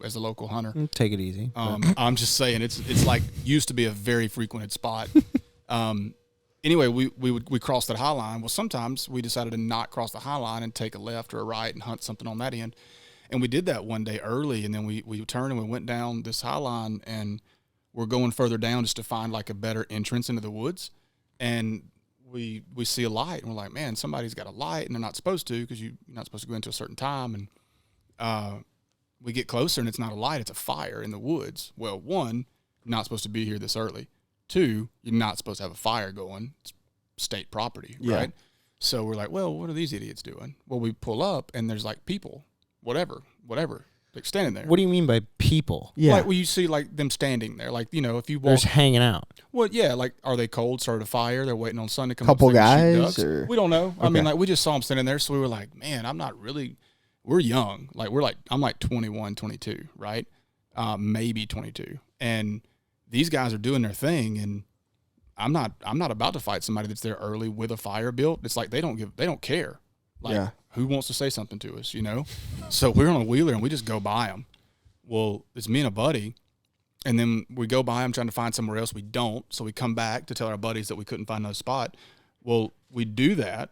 as a local hunter. Take it easy. I'm just saying it's like used to be a very frequented spot. Anyway, we crossed that high line. Well, sometimes we decided to not cross the high line and take a left or a right and hunt something on that end. And we did that one day early, and then we turned and we went down this high line, and we're going further down just to find like a better entrance into the woods. And we see a light, and we're like, man, somebody's got a light, and they're not supposed to, because you're not supposed to go into a certain time. And we get closer, and it's not a light, it's a fire in the woods. Well, one, you're not supposed to be here this early. Two, you're not supposed to have a fire going. It's state property, right? So we're like, well, what are these idiots doing? Well, we pull up, and there's like people, whatever, like standing there. What do you mean by people? Yeah. Like, well, you see like them standing there, like, if you walk. They're just hanging out. Well, yeah, like, are they cold, started a fire, they're waiting on sun to come Couple up so they can shoot guys, ducks? or? We don't know. Okay. I mean, like, we just saw them standing there, so we were like, man, we're young. Like, I'm like 21, 22, right? Maybe 22. And these guys are doing their thing, and I'm not about to fight somebody that's there early with a fire built. It's like they don't care. Like, who wants to say something to us, So we're on a wheeler, and we just go by them. Well, it's me and a buddy, and then we go by them trying to find somewhere else. We don't, so we come back to tell our buddies that we couldn't find another spot. Well, we do that,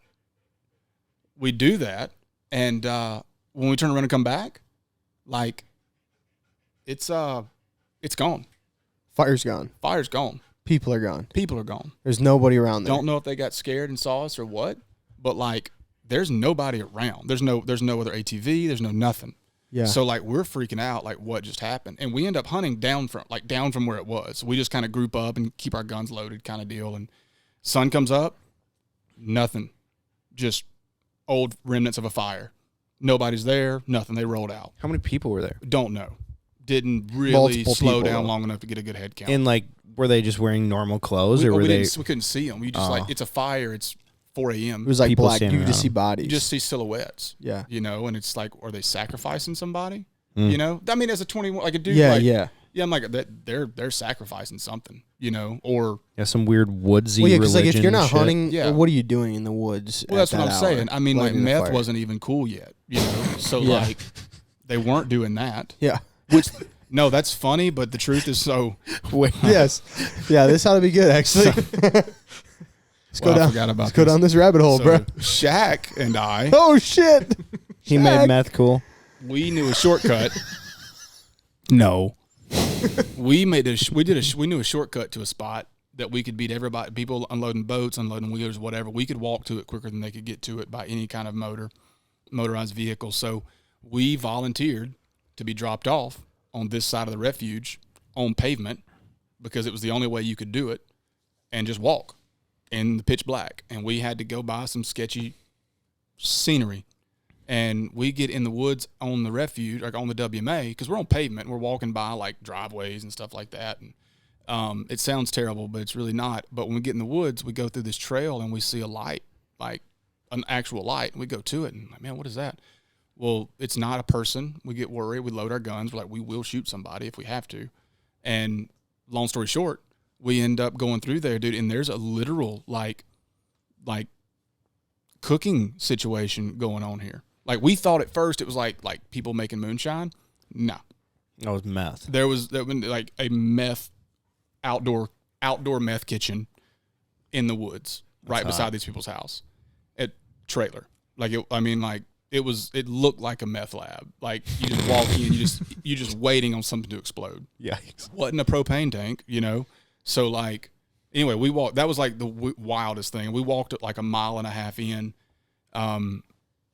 and when we turn around and come back, like, it's gone. Fire's gone. Fire's gone. People are gone. People are gone. There's nobody around there. Don't know if they got scared and saw us or what, but like, there's nobody around. There's no other ATV. There's no nothing. Yeah. So like, we're freaking out, like, what just happened? And we end up hunting down from where it was. We just kind of group up and keep our guns loaded, kind of deal. And sun comes up, nothing, just old remnants of a fire. Nobody's there. Nothing. They rolled out. How many people were there? Don't know. Didn't really Multiple slow people, down though. long enough to get a good head count. And like, were they just wearing normal clothes, or were we they? we couldn't see them. We just like, it's a fire. It's 4 a.m. It was like People black. You standing could just around. see bodies. You just see silhouettes. Yeah. And it's like, are they sacrificing somebody? I mean, as a 21, like a dude, Yeah, like, yeah. I'm like, they're sacrificing something, or Some weird woodsy. Well, yeah, because like if you're not shit. hunting, Yeah. what are you doing in the woods? well, that's at what I'm that saying. hour? I mean, like, Lighting the meth fire. wasn't even cool yet, so Yeah. like, they weren't doing that. Yeah. Which, no, that's funny, but the truth is so. Yes. Yeah, this ought to be good, actually. Let's go down this rabbit hole, bro. Shaq and I. Oh shit! He made meth cool. We knew a shortcut. No, we knew a shortcut to a spot that we could beat everybody. People unloading boats, unloading wheelers, whatever. We could walk to it quicker than they could get to it by any kind of motorized vehicle. So we volunteered to be dropped off on this side of the refuge on pavement because it was the only way you could do it, and just walk in the pitch black. And we had to go by some sketchy scenery. And we get in the woods on the refuge, like on the WMA, because we're on pavement. We're walking by like driveways and stuff like that. And it sounds terrible, but it's really not. But when we get in the woods, we go through this trail and we see a light, like an actual light. And we go to it and like, man, what is that? Well, it's not a person. We get worried. We load our guns. We're like, we will shoot somebody if we have to. And long story short, we end up going through there, dude. And there's a literal like cooking situation going on here. Like, we thought at first it was like people making moonshine. No. That was meth. There was like a meth outdoor meth kitchen in the woods right beside these people's house at trailer. Like, it looked like a meth lab. Like, you just walk in, you just waiting on something to explode. Yikes. Wasn't a propane tank, So like, anyway, we walked. That was like the wildest thing. We walked like a mile and a half in.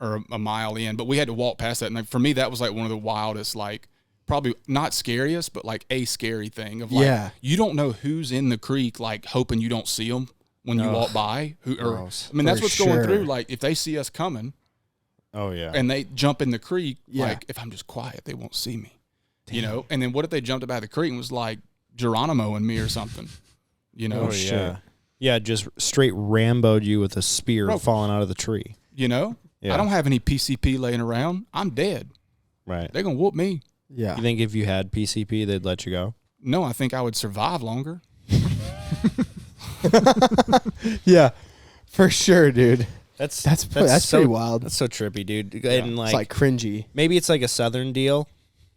Or a mile in, but we had to walk past that. And like, for me, that was like one of the wildest, like probably not scariest, but like a scary thing of like, you don't know who's in the creek, like hoping you don't see them when you walk by. That's what's going through. Like, if they see us coming, and they jump in the creek, like if I'm just quiet, they won't see me, And then what if they jumped up out of the creek and was like Geronimo and me or something, Yeah, just straight Rambo'd you with a spear falling out of the tree. I don't have any PCP laying around. I'm dead. Right. They're going to whoop me. Yeah. You think if you had PCP, they'd let you go? No, I think I would survive longer. Yeah, for sure, dude. That's pretty wild. That's so trippy, dude. Yeah. And It's like cringy. maybe it's like a Southern deal.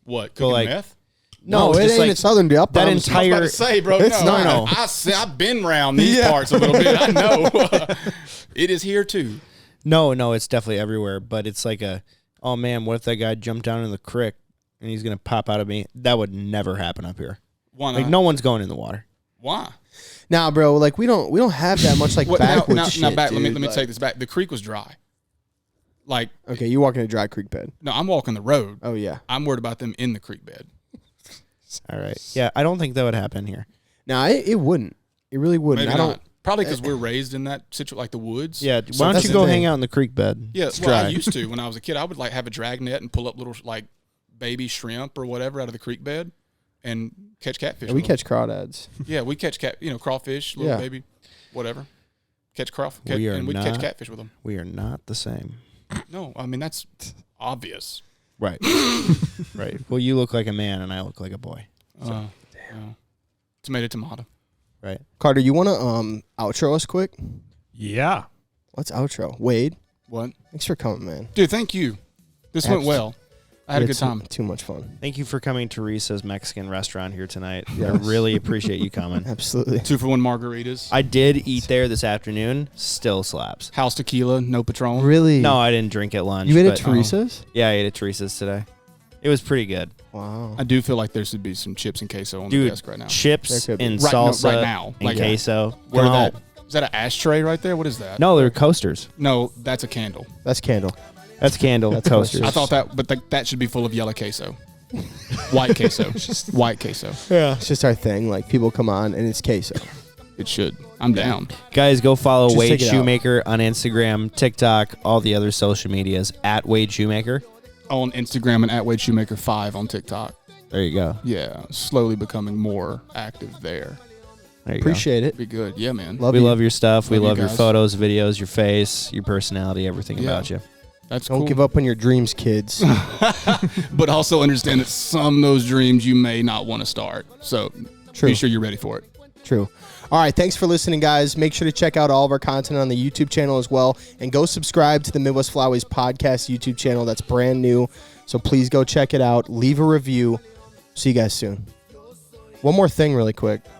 What, cooking like, meth? No, it just ain't like a Southern deal. that entire. I was about to say, bro, It's no. not. I've been around these parts a little bit. I know. It is here, too. No, it's definitely everywhere. But it's like oh, man, what if that guy jumped down in the creek and he's going to pop out of me? That would never happen up here. Why not? Like, no one's going in the water. Why? Nah, bro, like we don't have that much like backwoods shit, Let dude. me take this back. The creek was dry. Like, okay, you walk in a dry creek bed. No, I'm walking the road. Oh, yeah. I'm worried about them in the creek bed. All right. Yeah, I don't think that would happen here. No, it wouldn't. It really wouldn't. Maybe not. Probably because we're raised in that situation, like the woods. Yeah, why don't you go hang out in the creek bed? Yeah, it's well, dry. I used to when I was a kid. I would like have a drag net and pull up little like baby shrimp or whatever out of the creek bed and catch catfish. Yeah, we catch crawdads. Yeah, we catch crawfish, little baby, whatever. Catch crawfish, and we catch catfish with them. We are not the same. No, I mean that's obvious. Right. Right. Well, you look like a man and I look like a boy. So. Damn. Tomato. Right. Carter, you want to outro us quick? Yeah. Let's outro. Wade. What? Thanks for coming, man. Dude, thank you. This went well. I had a good time. Too much fun. Thank you for coming to Risa's Mexican restaurant here tonight. Yes. I really appreciate you coming. Absolutely. 2-for-1 margaritas. I did eat there this afternoon. Still slaps. House tequila, no Patron. Really? No, I didn't drink at lunch. You ate at Teresa's? Yeah, I ate at Teresa's today. It was pretty good. Wow. I do feel like there should be some chips and queso on the desk right now. Chips and salsa right now. And queso. Where that? Is that an ashtray right there? What is that? No, they're coasters. No, that's a candle. That's candle. That's candle. That's coasters. I thought that, but that should be full of yellow queso. White queso. White queso. Yeah. It's just our thing. Like, people come on and it's queso. It should. I'm down. Guys, go follow Just Wade take it Shoemaker on Instagram, TikTok, all the other social medias at Wade Shoemaker. On Instagram and at Wade Shoemaker 5 on TikTok. There you go. Yeah, slowly becoming more active there. There you Appreciate it. Be good. Yeah, man. we love your stuff. We love your guys. photos, videos, your face, your personality, everything about you. That's Don't cool. give up on your dreams, kids. But also understand that some of those dreams you may not want to start. So be sure you're ready for it. True. All right, thanks for listening, guys. Make sure to check out all of our content on the YouTube channel as well. And go subscribe to the Midwest Flyways podcast YouTube channel. That's brand new. So please go check it out. Leave a review. See you guys soon. One more thing really quick.